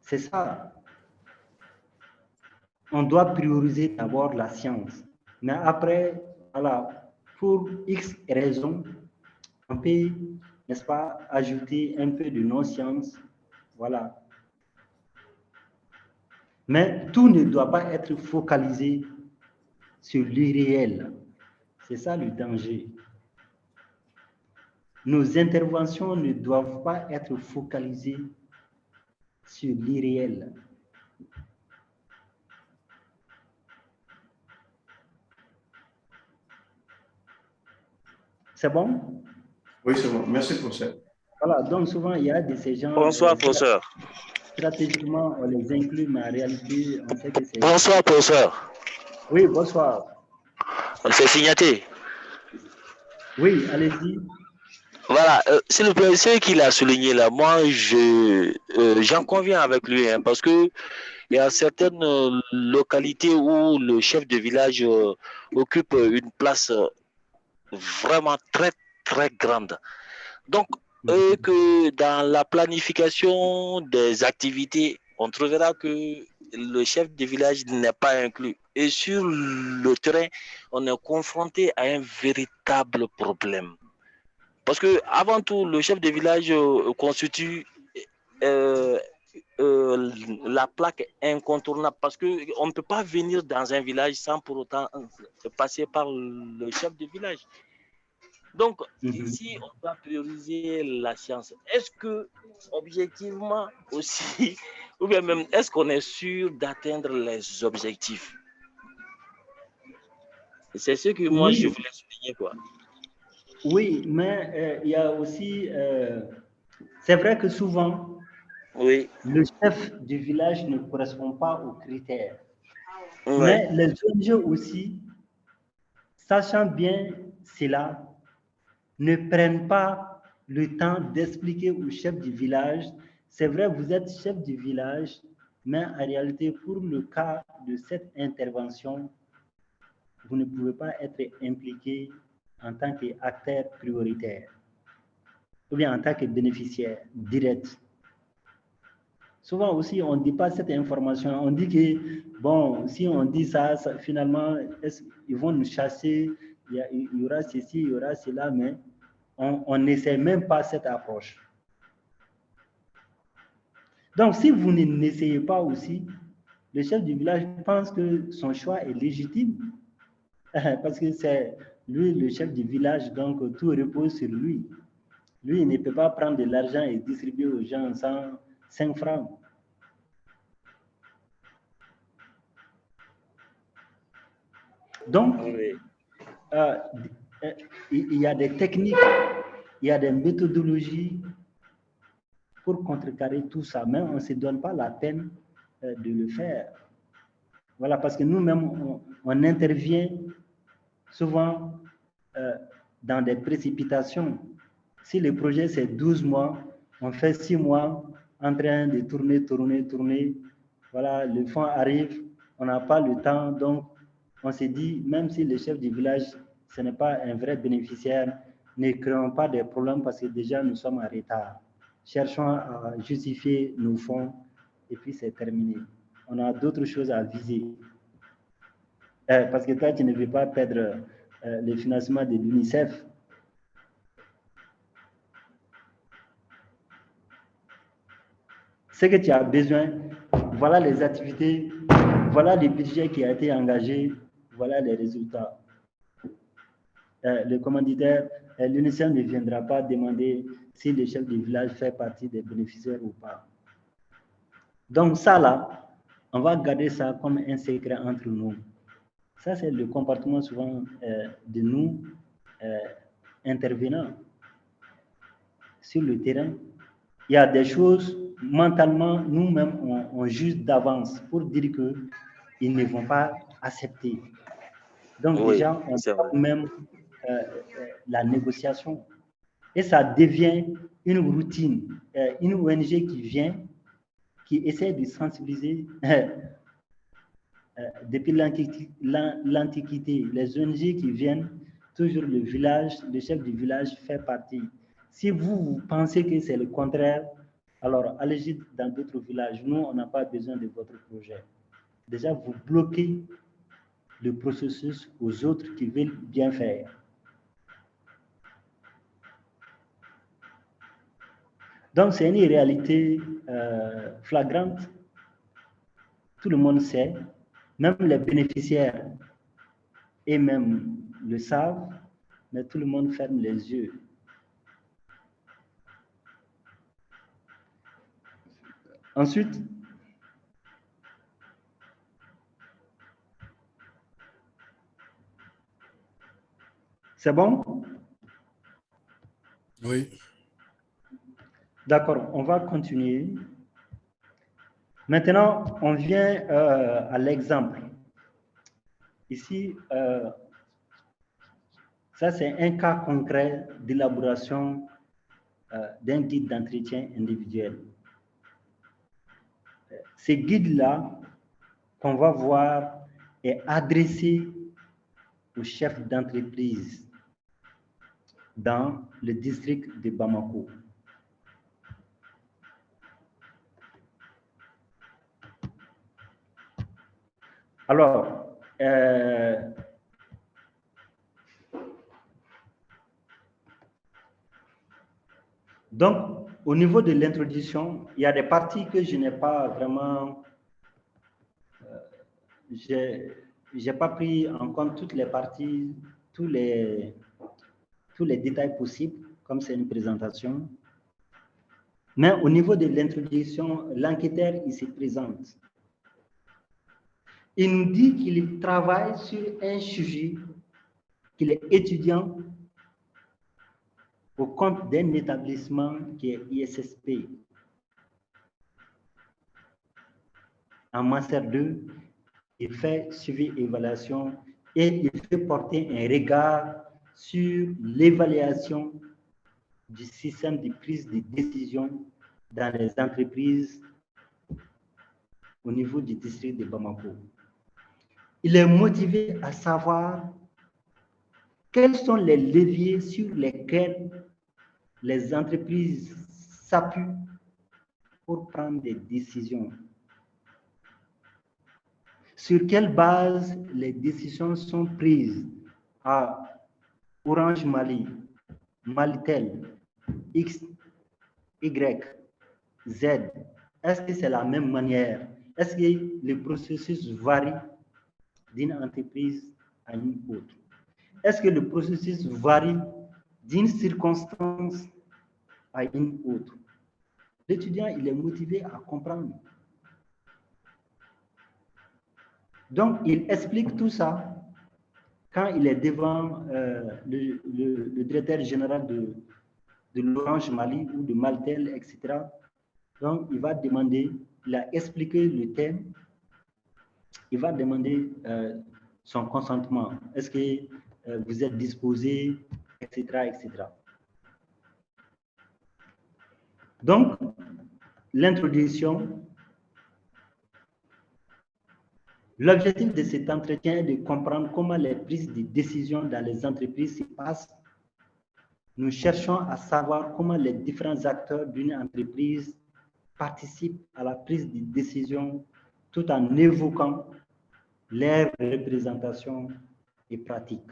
C'est ça. On doit prioriser d'abord la science. Mais après, voilà, pour X raisons, on peut, n'est-ce pas, ajouter un peu de non-science. Voilà. Mais tout ne doit pas être focalisé sur l'irréel. C'est ça le danger. Nos interventions ne doivent pas être focalisées sur l'irréel. C'est bon? Oui, c'est bon. Merci, professeur. Voilà, donc souvent, il y a de ces gens... Bonsoir, professeur. Stratégiquement, on les inclut, mais en réalité, on sait que c'est... Bonsoir, professeur. Oui, bonsoir. C'est Signaté. Oui, allez-y. Voilà, s'il vous plaît, ce qu'il a souligné là, moi, j'en conviens avec lui, hein, parce que il y a certaines localités où le chef de village occupe une place vraiment très, très grande. Donc, que dans la planification des activités, on trouvera que le chef de village n'est pas inclus. Et sur le terrain, on est confronté à un véritable problème. Parce que avant tout, le chef de village constitue la plaque incontournable, parce qu'on ne peut pas venir dans un village sans pour autant passer par le chef de village. Donc, ici, on doit prioriser la science. Est-ce que, objectivement aussi, ou bien même, est-ce qu'on est sûr d'atteindre les objectifs? C'est ce que moi, je voulais souligner, quoi. Oui, mais il y a aussi... c'est vrai que souvent, le chef du village ne correspond pas aux critères. Mais les ONG aussi, sachant bien cela, ne prennent pas le temps d'expliquer au chef du village. C'est vrai, vous êtes chef du village, mais en réalité, pour le cas de cette intervention, vous ne pouvez pas être impliqué en tant qu'acteur prioritaire ou bien en tant que bénéficiaire direct. Souvent aussi, on ne dit pas cette information. On dit que, bon, si on dit ça finalement, ils vont nous chasser, il y aura ceci, il y aura cela, mais on n'essaie même pas cette approche. Donc, si vous n'essayez pas aussi, le chef du village pense que son choix est légitime, parce que c'est lui le chef du village, donc tout repose sur lui. Lui, il ne peut pas prendre de l'argent et distribuer aux gens sans 5 francs. Donc, il y a des techniques, il y a des méthodologies pour contrecarrer tout ça, mais on ne se donne pas la peine de le faire. Voilà, parce que nous-mêmes, on intervient souvent dans des précipitations. Si le projet c'est 12 mois, on fait 6 mois en train de tourner. Voilà, le fonds arrive, on n'a pas le temps, donc on s'est dit, même si le chef du village, ce n'est pas un vrai bénéficiaire, ne créons pas de problèmes parce que déjà nous sommes en retard. Cherchons à justifier nos fonds et puis c'est terminé. On a d'autres choses à viser. Parce que toi, tu ne veux pas perdre le financement de l'UNICEF. Ce que tu as besoin, voilà les activités, voilà le budget qui a été engagé, voilà les résultats. Le commanditaire, l'UNICEF ne viendra pas demander si le chef du village fait partie des bénéficiaires ou pas. Donc ça là, on va garder ça comme un secret entre nous. Ça, c'est le comportement souvent de nous intervenants sur le terrain. Il y a des choses, mentalement, nous-mêmes, on juge d'avance pour dire qu'ils ne vont pas accepter. Donc déjà, on stoppe même la négociation. Et ça devient une routine. Une ONG qui vient, qui essaie de sensibiliser depuis l'Antiquité, les ONG qui viennent, toujours le village, le chef du village fait partie. Si vous pensez que c'est le contraire, alors allez-y dans d'autres villages. Nous, on n'a pas besoin de votre projet. Déjà, vous bloquez le processus aux autres qui veulent bien faire. Donc, c'est une réalité flagrante. Tout le monde sait. Même les bénéficiaires et même le savent, mais tout le monde ferme les yeux. Ensuite, c'est bon? Oui. D'accord, on va continuer. Maintenant, on vient à l'exemple. Ici, ça c'est un cas concret d'élaboration d'un guide d'entretien individuel. Ce guide-là, qu'on va voir est adressé aux chefs d'entreprise dans le district de Bamako. Alors, donc, au niveau de l'introduction, il y a des parties que je n'ai pas vraiment... j'ai pas pris en compte toutes les parties, tous les détails possibles, comme c'est une présentation. Mais au niveau de l'introduction, l'enquêteur, il se présente. Il nous dit qu'il travaille sur un sujet, qu'il est étudiant au compte d'un établissement qui est ISSP. En Master 2, il fait suivi et évaluation et il fait porter un regard sur l'évaluation du système de prise de décision dans les entreprises au niveau du district de Bamako. Il est motivé à savoir quels sont les leviers sur lesquels les entreprises s'appuient pour prendre des décisions. Sur quelle base les décisions sont prises à Orange Mali, Malitel, X, Y, Z. Est-ce que c'est la même manière? Est-ce que le processus varie d'une entreprise à une autre? Est-ce que le processus varie d'une circonstance à une autre? L'étudiant, il est motivé à comprendre. Donc, il explique tout ça quand il est devant le directeur général de l'Orange Mali ou de Maltel, etc. Donc, il va demander, il a expliqué le thème, il va demander son consentement. Est-ce que vous êtes disposé, etc., etc. Donc, l'introduction. L'objectif de cet entretien est de comprendre comment les prises de décision dans les entreprises se passent. Nous cherchons à savoir comment les différents acteurs d'une entreprise participent à la prise de décision tout en évoquant leurs représentations et pratiques.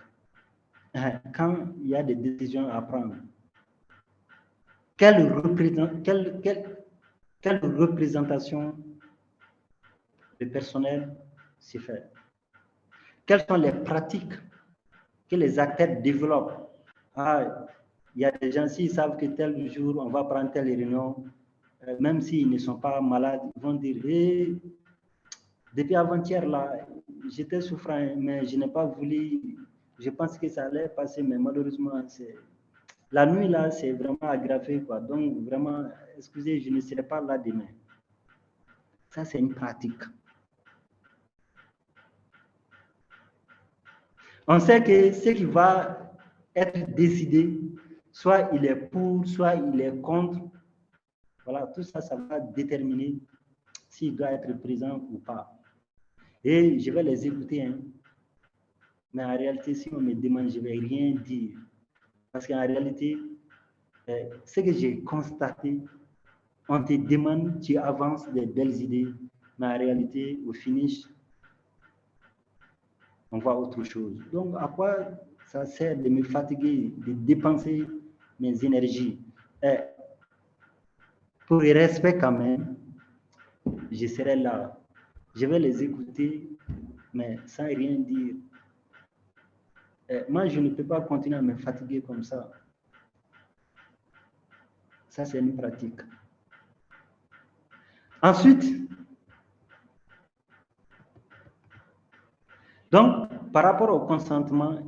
Quand il y a des décisions à prendre, quelle représentation le personnel s'y fait? Quelles sont les pratiques que les acteurs développent? Il y a des gens, s'ils savent que tel jour, on va prendre telle réunion, même s'ils ne sont pas malades, ils vont dire, depuis avant-hier, là, j'étais souffrant, mais je n'ai pas voulu, je pense que ça allait passer, mais malheureusement, la nuit, là, c'est vraiment aggravé, quoi. Donc, vraiment, excusez, je ne serai pas là demain. Ça, c'est une pratique. On sait que ce qui va être décidé, soit il est pour, soit il est contre. Voilà, tout ça, ça va déterminer s'il doit être présent ou pas. Et je vais les écouter, hein. Mais en réalité, si on me demande, je ne vais rien dire. Parce qu'en réalité, ce que j'ai constaté, on te demande, tu avances des belles idées, mais en réalité, au finish, on voit autre chose. Donc, à quoi ça sert de me fatiguer, de dépenser mes énergies? Pour le respect quand même, je serai là. Je vais les écouter, mais sans rien dire. Moi, je ne peux pas continuer à me fatiguer comme ça. Ça, c'est une pratique. Ensuite, donc, par rapport au consentement,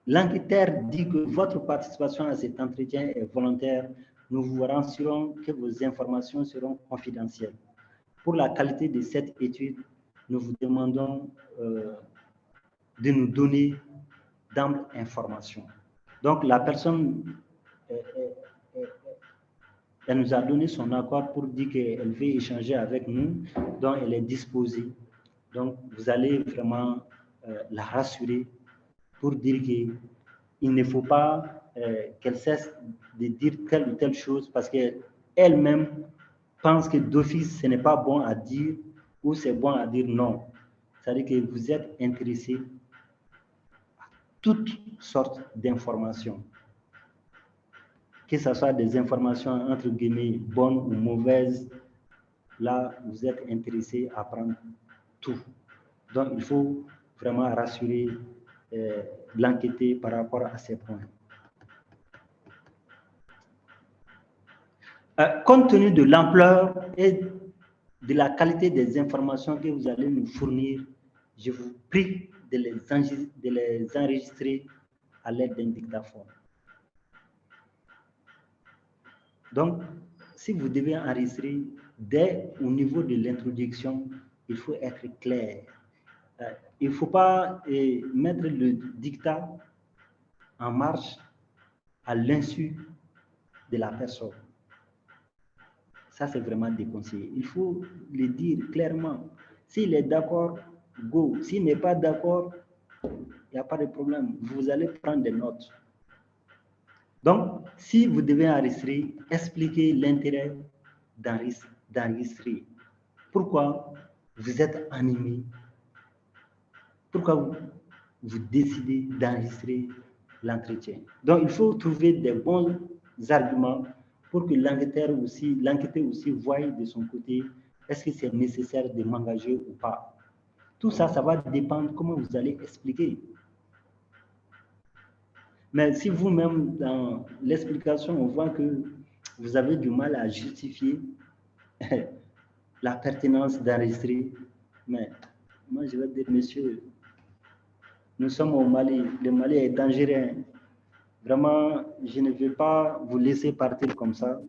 l'enquêteur dit que votre participation à cet entretien est volontaire. Nous vous rassurons que vos informations seront confidentielles. Pour la qualité de cette étude, nous vous demandons de nous donner d'amples informations. Donc, la personne, elle nous a donné son accord pour dire qu'elle veut échanger avec nous, donc elle est disposée Donc, vous allez vraiment la rassurer pour dire qu'il ne faut pas qu'elle cesse de dire telle ou telle chose parce qu'elle-même pense que d'office, ce n'est pas bon à dire ou c'est bon à dire non. C'est-à-dire que vous êtes intéressé à toutes sortes d'informations. Que ce soit des informations entre guillemets bonnes ou mauvaises, là, vous êtes intéressé à prendre tout. Donc, il faut vraiment rassurer l'enquêté par rapport à ces points. Compte tenu de l'ampleur et de la qualité des informations que vous allez nous fournir, je vous prie de les enregistrer à l'aide d'un dictaphone. Donc, si vous devez enregistrer dès au niveau de l'introduction, il faut être clair. Il ne faut pas mettre le dictat en marche à l'insu de la personne. Ça, c'est vraiment déconseillé. Il faut le dire clairement. S'il est d'accord, go. S'il n'est pas d'accord, il n'y a pas de problème. Vous allez prendre des notes. Donc, si vous devez enregistrer, expliquez l'intérêt d'enregistrer. Pourquoi vous êtes animé? Pourquoi vous décidez d'enregistrer l'entretien? Donc, il faut trouver des bons arguments pour que l'enquêteur aussi, l'enquêteur aussi voie de son côté, est-ce que c'est nécessaire de m'engager ou pas? Tout ça, ça va dépendre comment vous allez expliquer. Mais si vous-même, dans l'explication, on voit que vous avez du mal à justifier la pertinence d'enregistrer, mais moi, je vais dire, monsieur, nous sommes au Mali, le Mali est dangereux. Vraiment, je ne vais pas vous laisser partir comme ça.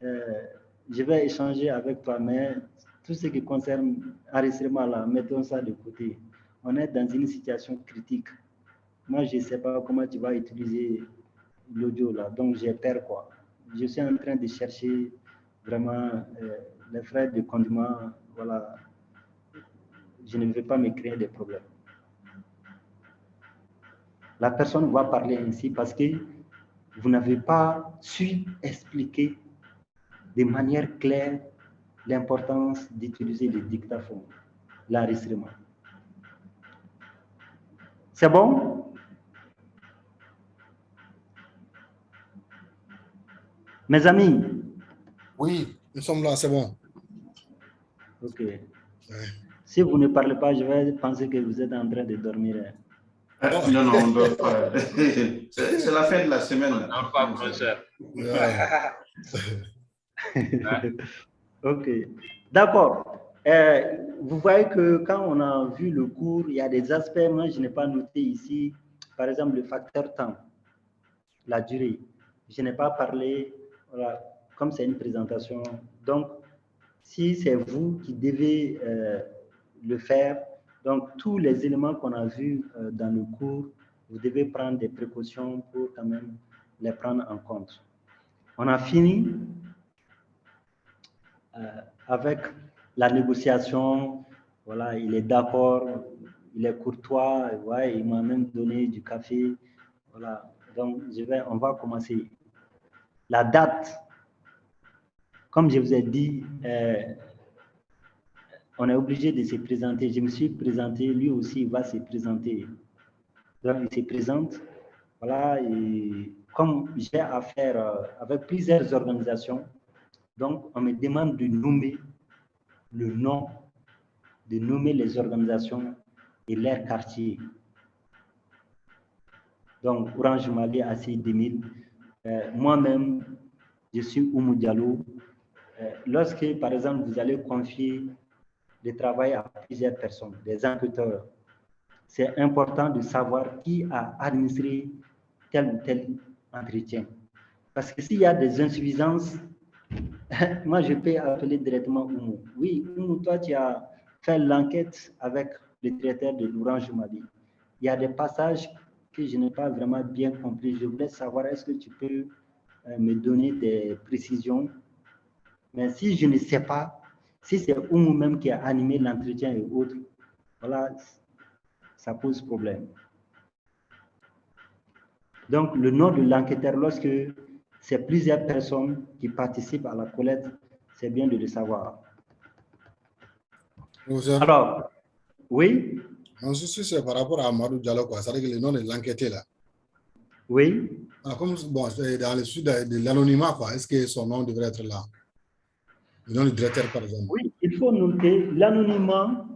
Je vais échanger avec toi, mais tout ce qui concerne enregistrement là, mettons ça de côté. On est dans une situation critique. Moi, je ne sais pas comment tu vas utiliser l'audio là, donc j'ai peur quoi. Je suis en train de chercher vraiment les frais de condument, voilà. Je ne vais pas me créer des problèmes. La personne va parler ainsi parce que vous n'avez pas su expliquer de manière claire l'importance d'utiliser le dictaphone, l'enregistrement. C'est bon? Mes amis? Oui, nous sommes là, c'est bon. Ok. Ouais. Si vous ne parlez pas, je vais penser que vous êtes en train de dormir. Non, non, on ne dort pas. C'est la fin de la semaine. On ne dort pas, professeur. Ok. D'accord. Vous voyez que quand on a vu le cours, il y a des aspects, moi je n'ai pas noté ici, par exemple le facteur temps, la durée. Je n'ai pas parlé, voilà, comme c'est une présentation. Donc, si c'est vous qui devez le faire, donc tous les éléments qu'on a vus dans le cours, vous devez prendre des précautions pour quand même les prendre en compte. On a fini avec la négociation. Voilà, il est d'accord, il est courtois, ouais, il m'a même donné du café. Voilà, donc on va commencer. La date, comme je vous ai dit, on est obligé de se présenter. Je me suis présenté, lui aussi il va se présenter. Donc il se présente. Voilà, et comme j'ai affaire avec plusieurs organisations, donc on me demande de nommer le nom, de nommer les organisations et leur quartier. Donc Orange Mali AC 2000, moi-même, je suis Oumou Diallo. Lorsque, par exemple, vous allez confier le travail à plusieurs personnes, des enquêteurs, c'est important de savoir qui a administré tel ou tel entretien. Parce que s'il y a des insuffisances, moi, je peux appeler directement Oumou. Oui, Oumou, toi, tu as fait l'enquête avec le directeur de l'Orange Mali. Il y a des passages que je n'ai pas vraiment bien compris. Je voulais savoir, est-ce que tu peux me donner des précisions? Mais si je ne sais pas, Si c'est Oumou même qui a animé l'entretien et autres, voilà, ça pose problème. Donc, le nom de l'enquêteur, lorsque c'est plusieurs personnes qui participent à la collecte, c'est bien de le savoir. Alors, oui? Non, si c'est par rapport à Amadou Diallo, quoi. C'est-à-dire que le nom de l'enquêteur, là. Oui. Alors, comme, bon, dans le sud de l'anonymat, quoi, est-ce que son nom devrait être là? Le nom du directeur, par exemple. Oui, il faut noter l'anonymat.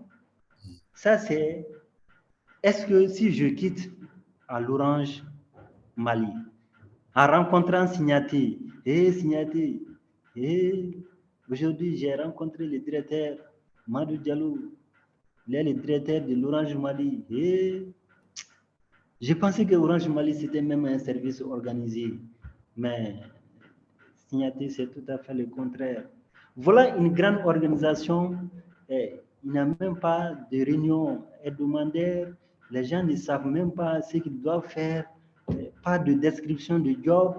Ça, c'est... Est-ce que si je quitte à l'Orange Mali, en rencontrant Signaté, Signaté, aujourd'hui j'ai rencontré le directeur Madou Diallo, il est le directeur de l'Orange Mali, j'ai pensé que Orange Mali c'était même un service organisé, mais Signaté c'est tout à fait le contraire. Voilà une grande organisation, il n'y a même pas de réunion hebdomadaire, les gens ne savent même pas ce qu'ils doivent faire, pas de description de job,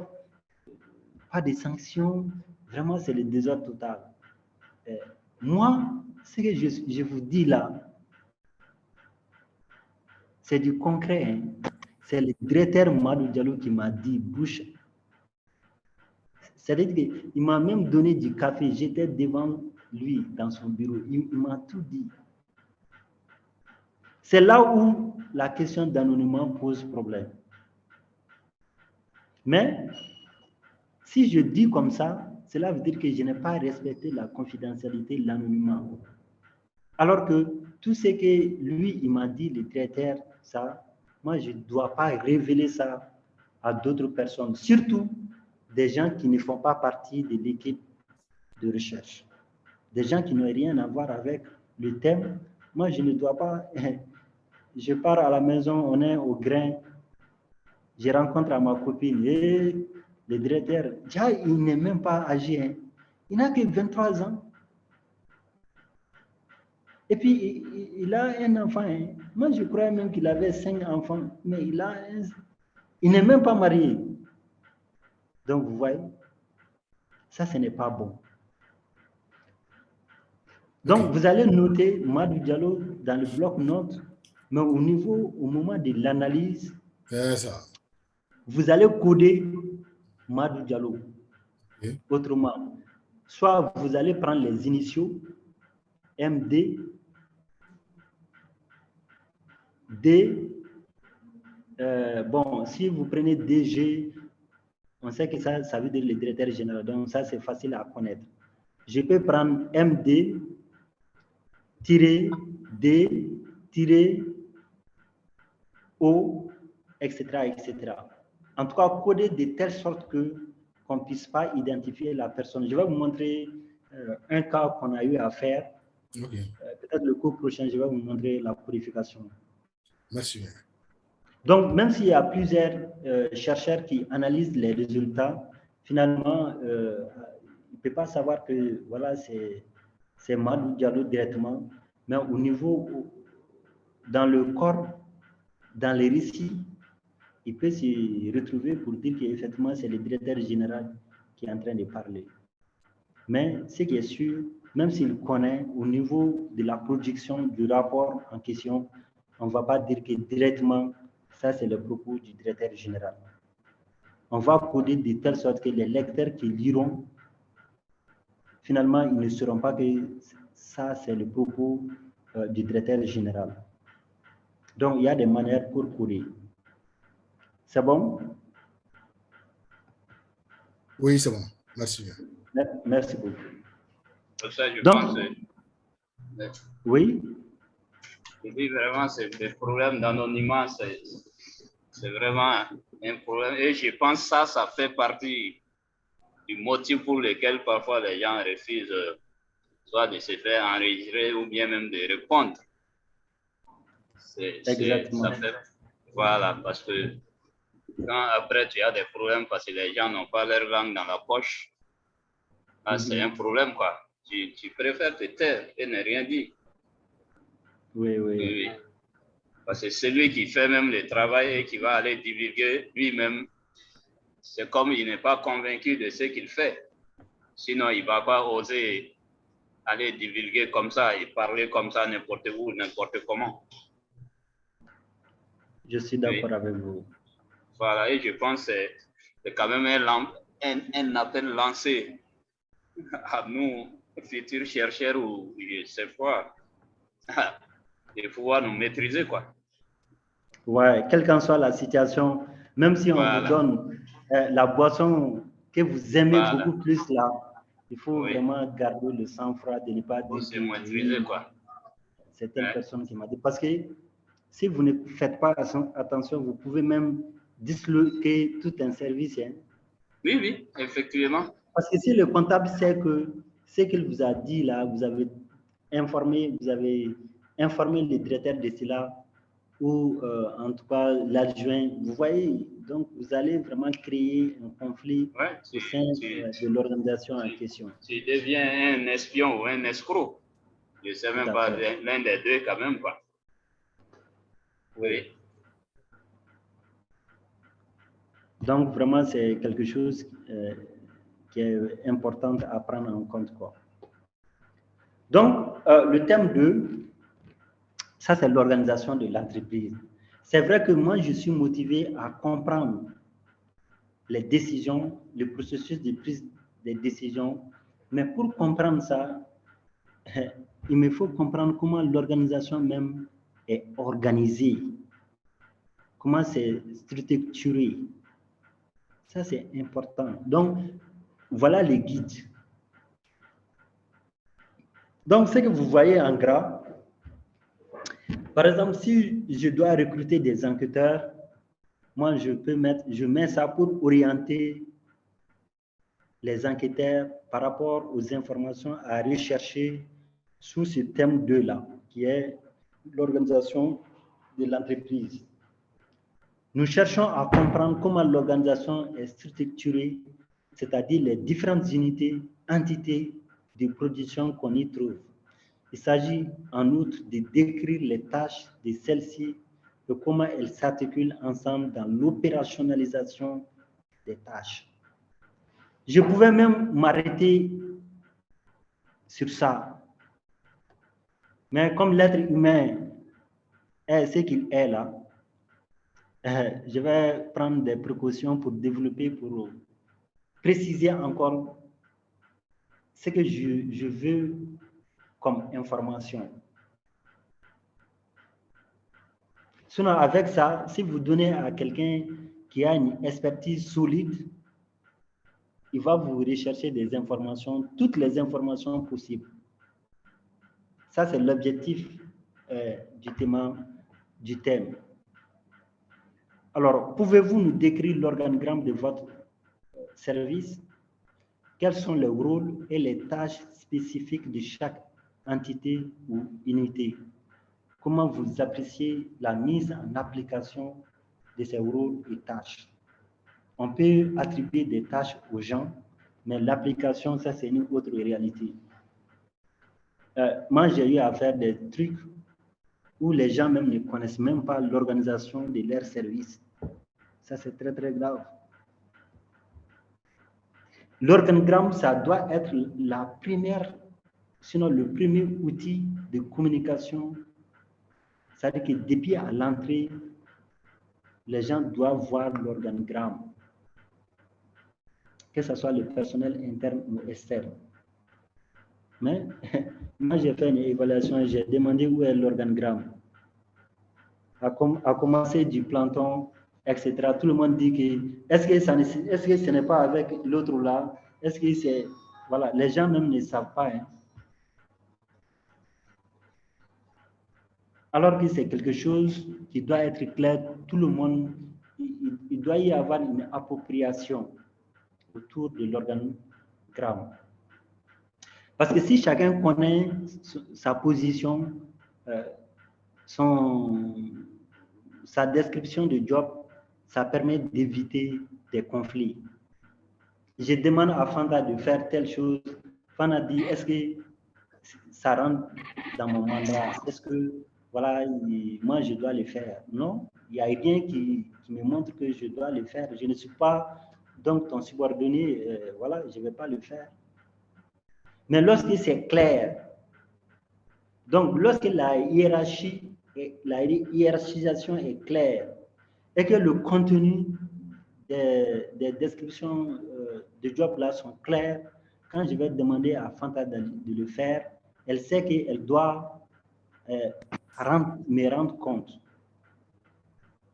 pas de sanctions, vraiment c'est le désordre total. Moi, ce que je vous dis là, c'est du concret. Hein. C'est le directeur Madou Diallo qui m'a dit, bouche. C'est-à-dire qu'il m'a même donné du café. J'étais devant lui dans son bureau. Il m'a tout dit. C'est là où la question d'anonymat pose problème. Mais si je dis comme ça, cela veut dire que je n'ai pas respecté la confidentialité, l'anonymat. Alors que tout ce que lui, il m'a dit, le directeur, ça, moi, je ne dois pas révéler ça à d'autres personnes, surtout des gens qui ne font pas partie de l'équipe de recherche. Des gens qui n'ont rien à voir avec le thème. Moi, je ne dois pas... Je pars à la maison, on est au grain. Je rencontre ma copine et le directeur, déjà, il n'est même pas âgé. Hein. Il n'a que 23 ans. Et puis, il a un enfant. Hein. Moi, je croyais même qu'il avait 5 enfants, mais il n'est même pas marié. Donc, vous voyez, ça, ce n'est pas bon. Donc, vous allez noter Madou Diallo dans le bloc-notes, mais au moment de l'analyse, vous allez coder Madou Diallo. Okay. Autrement, soit vous allez prendre les initiaux MD, D, bon, si vous prenez DG, on sait que ça veut dire le directeur général, donc ça c'est facile à connaître. Je peux prendre MD, D, O, etc., etc. En tout cas, coder de telle sorte qu'on ne puisse pas identifier la personne. Je vais vous montrer un cas qu'on a eu à faire. Okay. Peut-être le cours prochain, je vais vous montrer la purification. Merci. Donc, même s'il y a plusieurs chercheurs qui analysent les résultats, finalement, il ne peut pas savoir que voilà, c'est Madou Diallo directement, mais au niveau, dans le corps, dans les récits, il peut se retrouver pour dire qu'effectivement, c'est le directeur général qui est en train de parler. Mais ce qui est sûr, même s'il connaît au niveau de la production du rapport en question, on ne va pas dire que directement, ça c'est le propos du directeur général. On va coder de telle sorte que les lecteurs qui liront, finalement, ils ne sauront pas que ça c'est le propos du directeur général. Donc, il y a des manières pour coder. C'est bon? Oui, c'est bon. Merci. Merci beaucoup. Ça, je pense. Oui? Je dis vraiment, le problème d'anonymat, c'est vraiment un problème. Et je pense que ça fait partie du motif pour lequel parfois les gens refusent soit de se faire enregistrer ou bien même de répondre. Exactement. Ça fait, voilà, parce que quand après tu as des problèmes parce que les gens n'ont pas leur langue dans la poche, c'est un problème, quoi. Tu préfères te taire et ne rien dire. Oui. Parce que celui qui fait même le travail et qui va aller divulguer lui-même, c'est comme il n'est pas convaincu de ce qu'il fait. Sinon, il ne va pas oser aller divulguer comme ça et parler comme ça n'importe où, n'importe comment. Je suis d'accord avec vous. Voilà, et je pense que c'est quand même un appel lancé à nous, futurs chercheurs ou je sais pas, de pouvoir nous maîtriser, quoi. Ouais, quelle qu'en soit la situation, même si on Voilà. vous donne la boisson que vous aimez Voilà. beaucoup plus là, il faut Oui. vraiment garder le sang-froid de ne pas Faut dire se maîtriser, quoi. c'est telle personne qui m'a dit. Parce que si vous ne faites pas attention, vous pouvez même disloquer tout un service. Hein. Oui, oui, effectivement. Parce que si le comptable sait que ce qu'il vous a dit là, vous avez informé le directeur de cela, ou en tout cas l'adjoint, vous voyez, donc vous allez vraiment créer un conflit au sein de l'organisation en question. Tu deviens un espion ou un escroc. Je ne sais même pas l'un des deux quand même, quoi. Oui. Donc vraiment, c'est quelque chose qui est important à prendre en compte, quoi. Donc, le thème 2, ça c'est l'organisation de l'entreprise. C'est vrai que moi, je suis motivé à comprendre les décisions, le processus de prise des décisions, mais pour comprendre ça, il me faut comprendre comment l'organisation même est organisée, comment c'est structuré. Ça, c'est important. Donc, voilà les guides. Donc, ce que vous voyez en gras, par exemple, si je dois recruter des enquêteurs, moi, je mets ça pour orienter les enquêteurs par rapport aux informations à rechercher sous ce thème 2-là, qui est l'organisation de l'entreprise. Nous cherchons à comprendre comment l'organisation est structurée, c'est-à-dire les différentes unités, entités de production qu'on y trouve. Il s'agit en outre de décrire les tâches de celles-ci et comment elles s'articulent ensemble dans l'opérationnalisation des tâches. Je pouvais même m'arrêter sur ça. Mais comme l'être humain est ce qu'il est là, je vais prendre des précautions pour développer, pour préciser encore ce que je veux comme information. Sinon, avec ça, si vous donnez à quelqu'un qui a une expertise solide, il va vous rechercher des informations, toutes les informations possibles. Ça, c'est l'objectif du thème. Alors, pouvez-vous nous décrire l'organigramme de votre service? Quels sont les rôles et les tâches spécifiques de chaque entité ou unité? Comment vous appréciez la mise en application de ces rôles et tâches? On peut attribuer des tâches aux gens, mais l'application, ça, c'est une autre réalité. Moi, j'ai eu à faire des trucs où les gens même ne connaissent même pas l'organisation de leur service. Ça, c'est très, très grave. L'organigramme, ça doit être la première, sinon le premier outil de communication. C'est-à-dire que depuis à l'entrée, les gens doivent voir l'organigramme, que ce soit le personnel interne ou externe. Mais moi, j'ai fait une évaluation, j'ai demandé où est l'organigramme. À commencer du planton, etc. Tout le monde dit que est-ce que ce n'est pas avec l'autre là? Est-ce que c'est... Voilà, les gens même ne savent pas. Hein. Alors que c'est quelque chose qui doit être clair, tout le monde, il doit y avoir une appropriation autour de l'organigramme. Parce que si chacun connaît sa position, sa description de job, ça permet d'éviter des conflits. Je demande à Fanta de faire telle chose. Fanta dit, est-ce que ça rentre dans mon mandat? Est-ce que, voilà, moi, je dois le faire? Non, il n'y a rien qui me montre que je dois le faire. Je ne suis pas, donc, ton subordonné, voilà, je ne vais pas le faire. Mais lorsque c'est clair, donc lorsque la hiérarchisation est claire et que le contenu des descriptions de job là sont clairs, quand je vais demander à Fanta de le faire, elle sait qu'elle doit me rendre compte.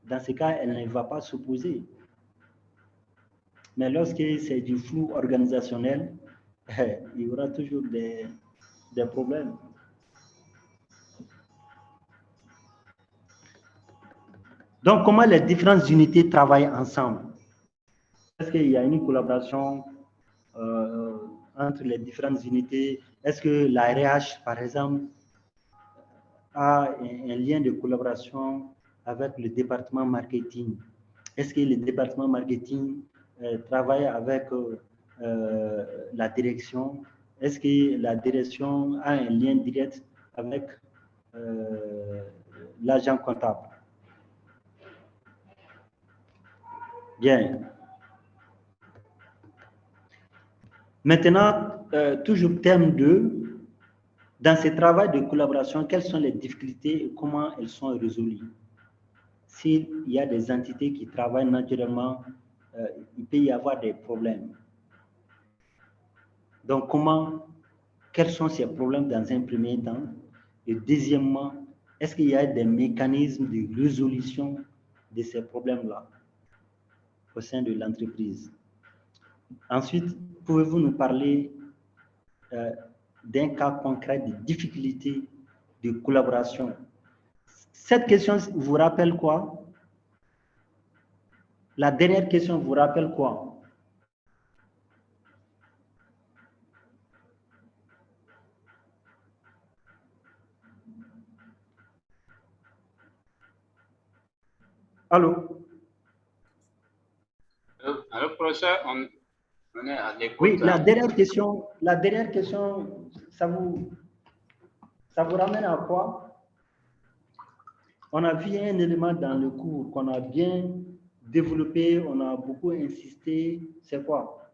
Dans ce cas, elle ne va pas s'opposer. Mais lorsque c'est du flou organisationnel, il y aura toujours des problèmes. Donc, comment les différentes unités travaillent ensemble? Est-ce qu'il y a une collaboration entre les différentes unités? Est-ce que la RH, par exemple, a un lien de collaboration avec le département marketing? Est-ce que le département marketing travaille avec la direction? Est-ce que la direction a un lien direct avec l'agent comptable? Bien. Maintenant, toujours thème 2, dans ce travail de collaboration, quelles sont les difficultés et comment elles sont résolues? S'il y a des entités qui travaillent naturellement, il peut y avoir des problèmes. Donc, quels sont ces problèmes dans un premier temps? Et deuxièmement, est-ce qu'il y a des mécanismes de résolution de ces problèmes-là au sein de l'entreprise? Ensuite, pouvez-vous nous parler d'un cas concret de difficulté de collaboration? Cette question vous rappelle quoi? La dernière question vous rappelle quoi? Allô? Alors, professeur, on est à l'écoute. Oui, la dernière question, ça vous ramène à quoi? On a vu un élément dans le cours qu'on a bien développé, on a beaucoup insisté. C'est quoi?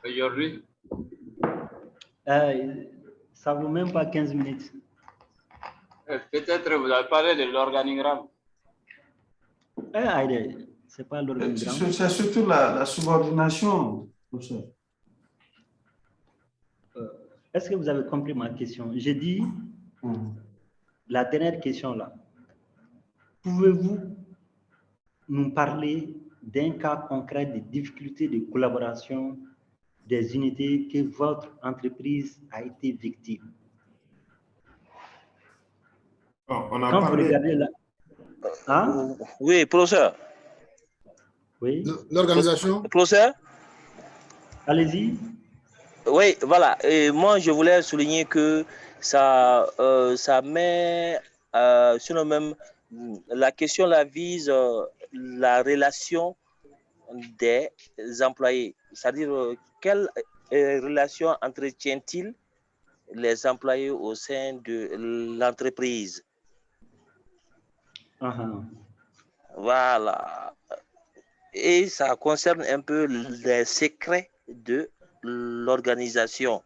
Aujourd'hui? Ça ne vaut même pas 15 minutes. Peut-être vous avez parlé de l'organigramme. C'est pas l'organigramme. C'est surtout la subordination. Est-ce que vous avez compris ma question? J'ai dit, la dernière question là, pouvez-vous nous parler d'un cas concret de difficultés de collaboration des unités que votre entreprise a été victime? On a Quand parlé... vous regardez là... Hein? Oui, professeur. Oui. L'organisation? Professeur? Allez-y. Oui, voilà. Et moi, je voulais souligner que ça met sur même la question là vise la relation des employés. C'est-à-dire, quelle relation entretient-il les employés au sein de l'entreprise? Voilà. Et ça concerne un peu les secrets de l'organisation.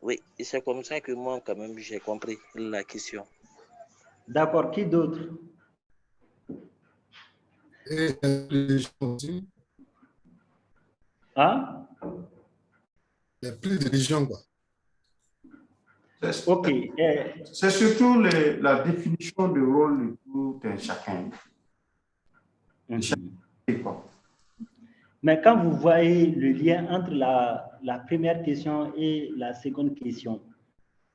Oui, et c'est comme ça que moi, quand même, j'ai compris la question. D'accord, qui d'autre? Et les aussi. Hein? Il y a plus de régions, quoi. Ok. C'est surtout la définition du rôle de tout un chacun. Mais quand vous voyez le lien entre la première question et la seconde question,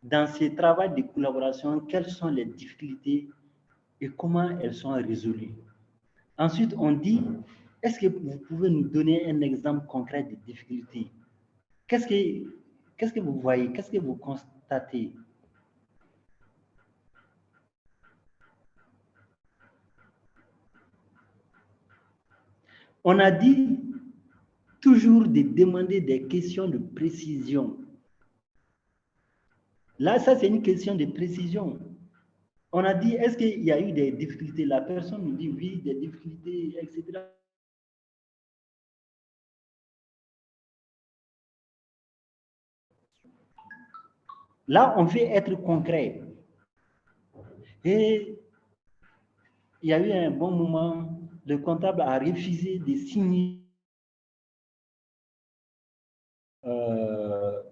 dans ce travail de collaboration, quelles sont les difficultés et comment elles sont résolues? Ensuite, on dit, est-ce que vous pouvez nous donner un exemple concret de difficultés? Qu'est-ce que vous voyez? Qu'est-ce que vous constatez? On a dit toujours de demander des questions de précision. Là, ça, c'est une question de précision. On a dit, est-ce qu'il y a eu des difficultés? La personne nous dit oui, des difficultés, etc. Là, on veut être concret. Et il y a eu un bon moment, le comptable a refusé de signer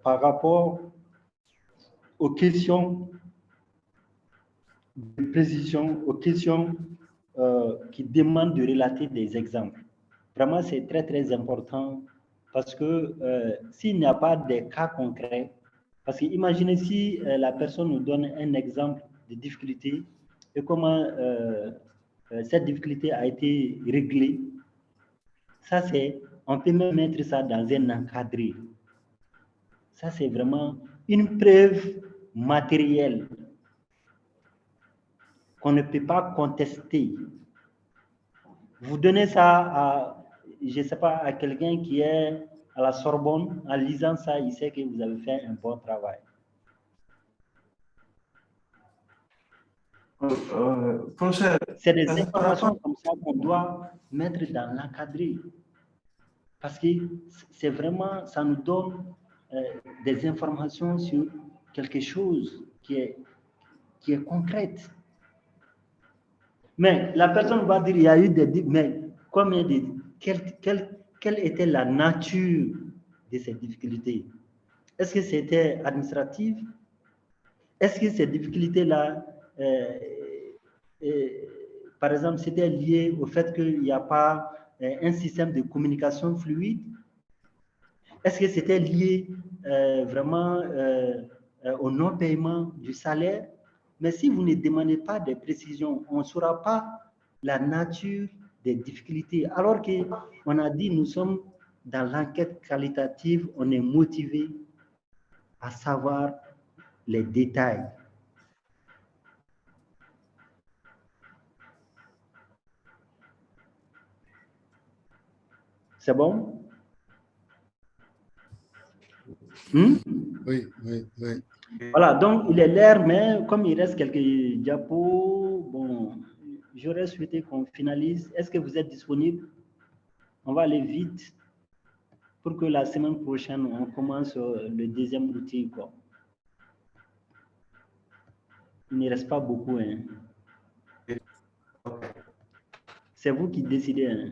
par rapport aux questions de précision, aux questions qui demandent de relater des exemples. Vraiment, c'est très, très important parce que s'il n'y a pas de cas concrets, parce que imaginez si la personne nous donne un exemple de difficulté et comment cette difficulté a été réglée, ça c'est, on peut même mettre ça dans un encadré. Ça c'est vraiment une preuve matérielle qu'on ne peut pas contester. Vous donnez ça à, je ne sais pas, à quelqu'un qui est à la Sorbonne, en lisant ça, il sait que vous avez fait un bon travail. C'est des informations comme ça qu'on doit mettre dans l'encadré. Parce que c'est vraiment, ça nous donne des informations sur quelque chose qui est concrète. Mais la personne va dire, il y a eu des... Mais combien de... Quelle était la nature de ces difficultés? Est-ce que c'était administratif? Est-ce que ces difficultés-là, par exemple, c'était lié au fait qu'il n'y a pas un système de communication fluide? Est-ce que c'était lié vraiment au non-paiement du salaire? Mais si vous ne demandez pas des précisions, on ne saura pas la nature des difficultés. Alors qu'on a dit, nous sommes dans l'enquête qualitative, on est motivé à savoir les détails. C'est bon? Oui. Voilà, donc il est l'heure, mais comme il reste quelques diapos, bon, j'aurais souhaité qu'on finalise. Est-ce que vous êtes disponible? On va aller vite pour que la semaine prochaine, on commence le deuxième outil, quoi. Il ne reste pas beaucoup, hein. C'est vous qui décidez, hein.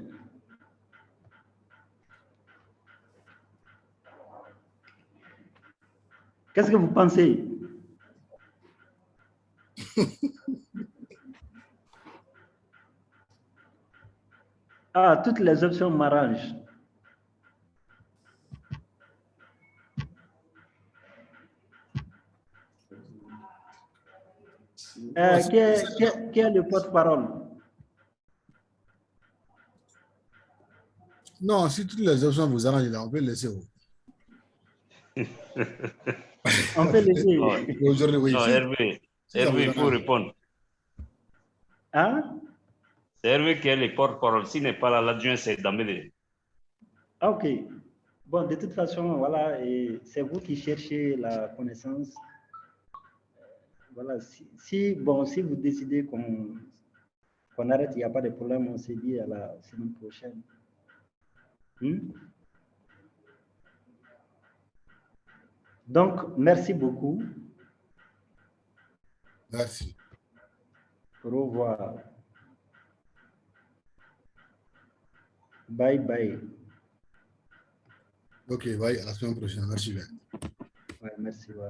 Qu'est-ce que vous pensez? Ah, toutes les options m'arrangent. Qui est le porte-parole? Non, si toutes les options vous arrangent, là, on peut laisser. On peut laisser. Aujourd'hui, oui. Non, Hervé, il faut répondre. Hein? C'est Hervé qui est le porte-parole. S'il n'est pas là, l'adjoint, c'est Dambélé. Ok. Bon, de toute façon, voilà, c'est vous qui cherchez la connaissance. Voilà, si vous décidez qu'on arrête, il n'y a pas de problème, on se dit à la semaine prochaine. Donc, merci beaucoup. Merci. Au revoir. Bye bye. Ok, bye, à la semaine prochaine. Merci bien. Ouais, merci. Ouais.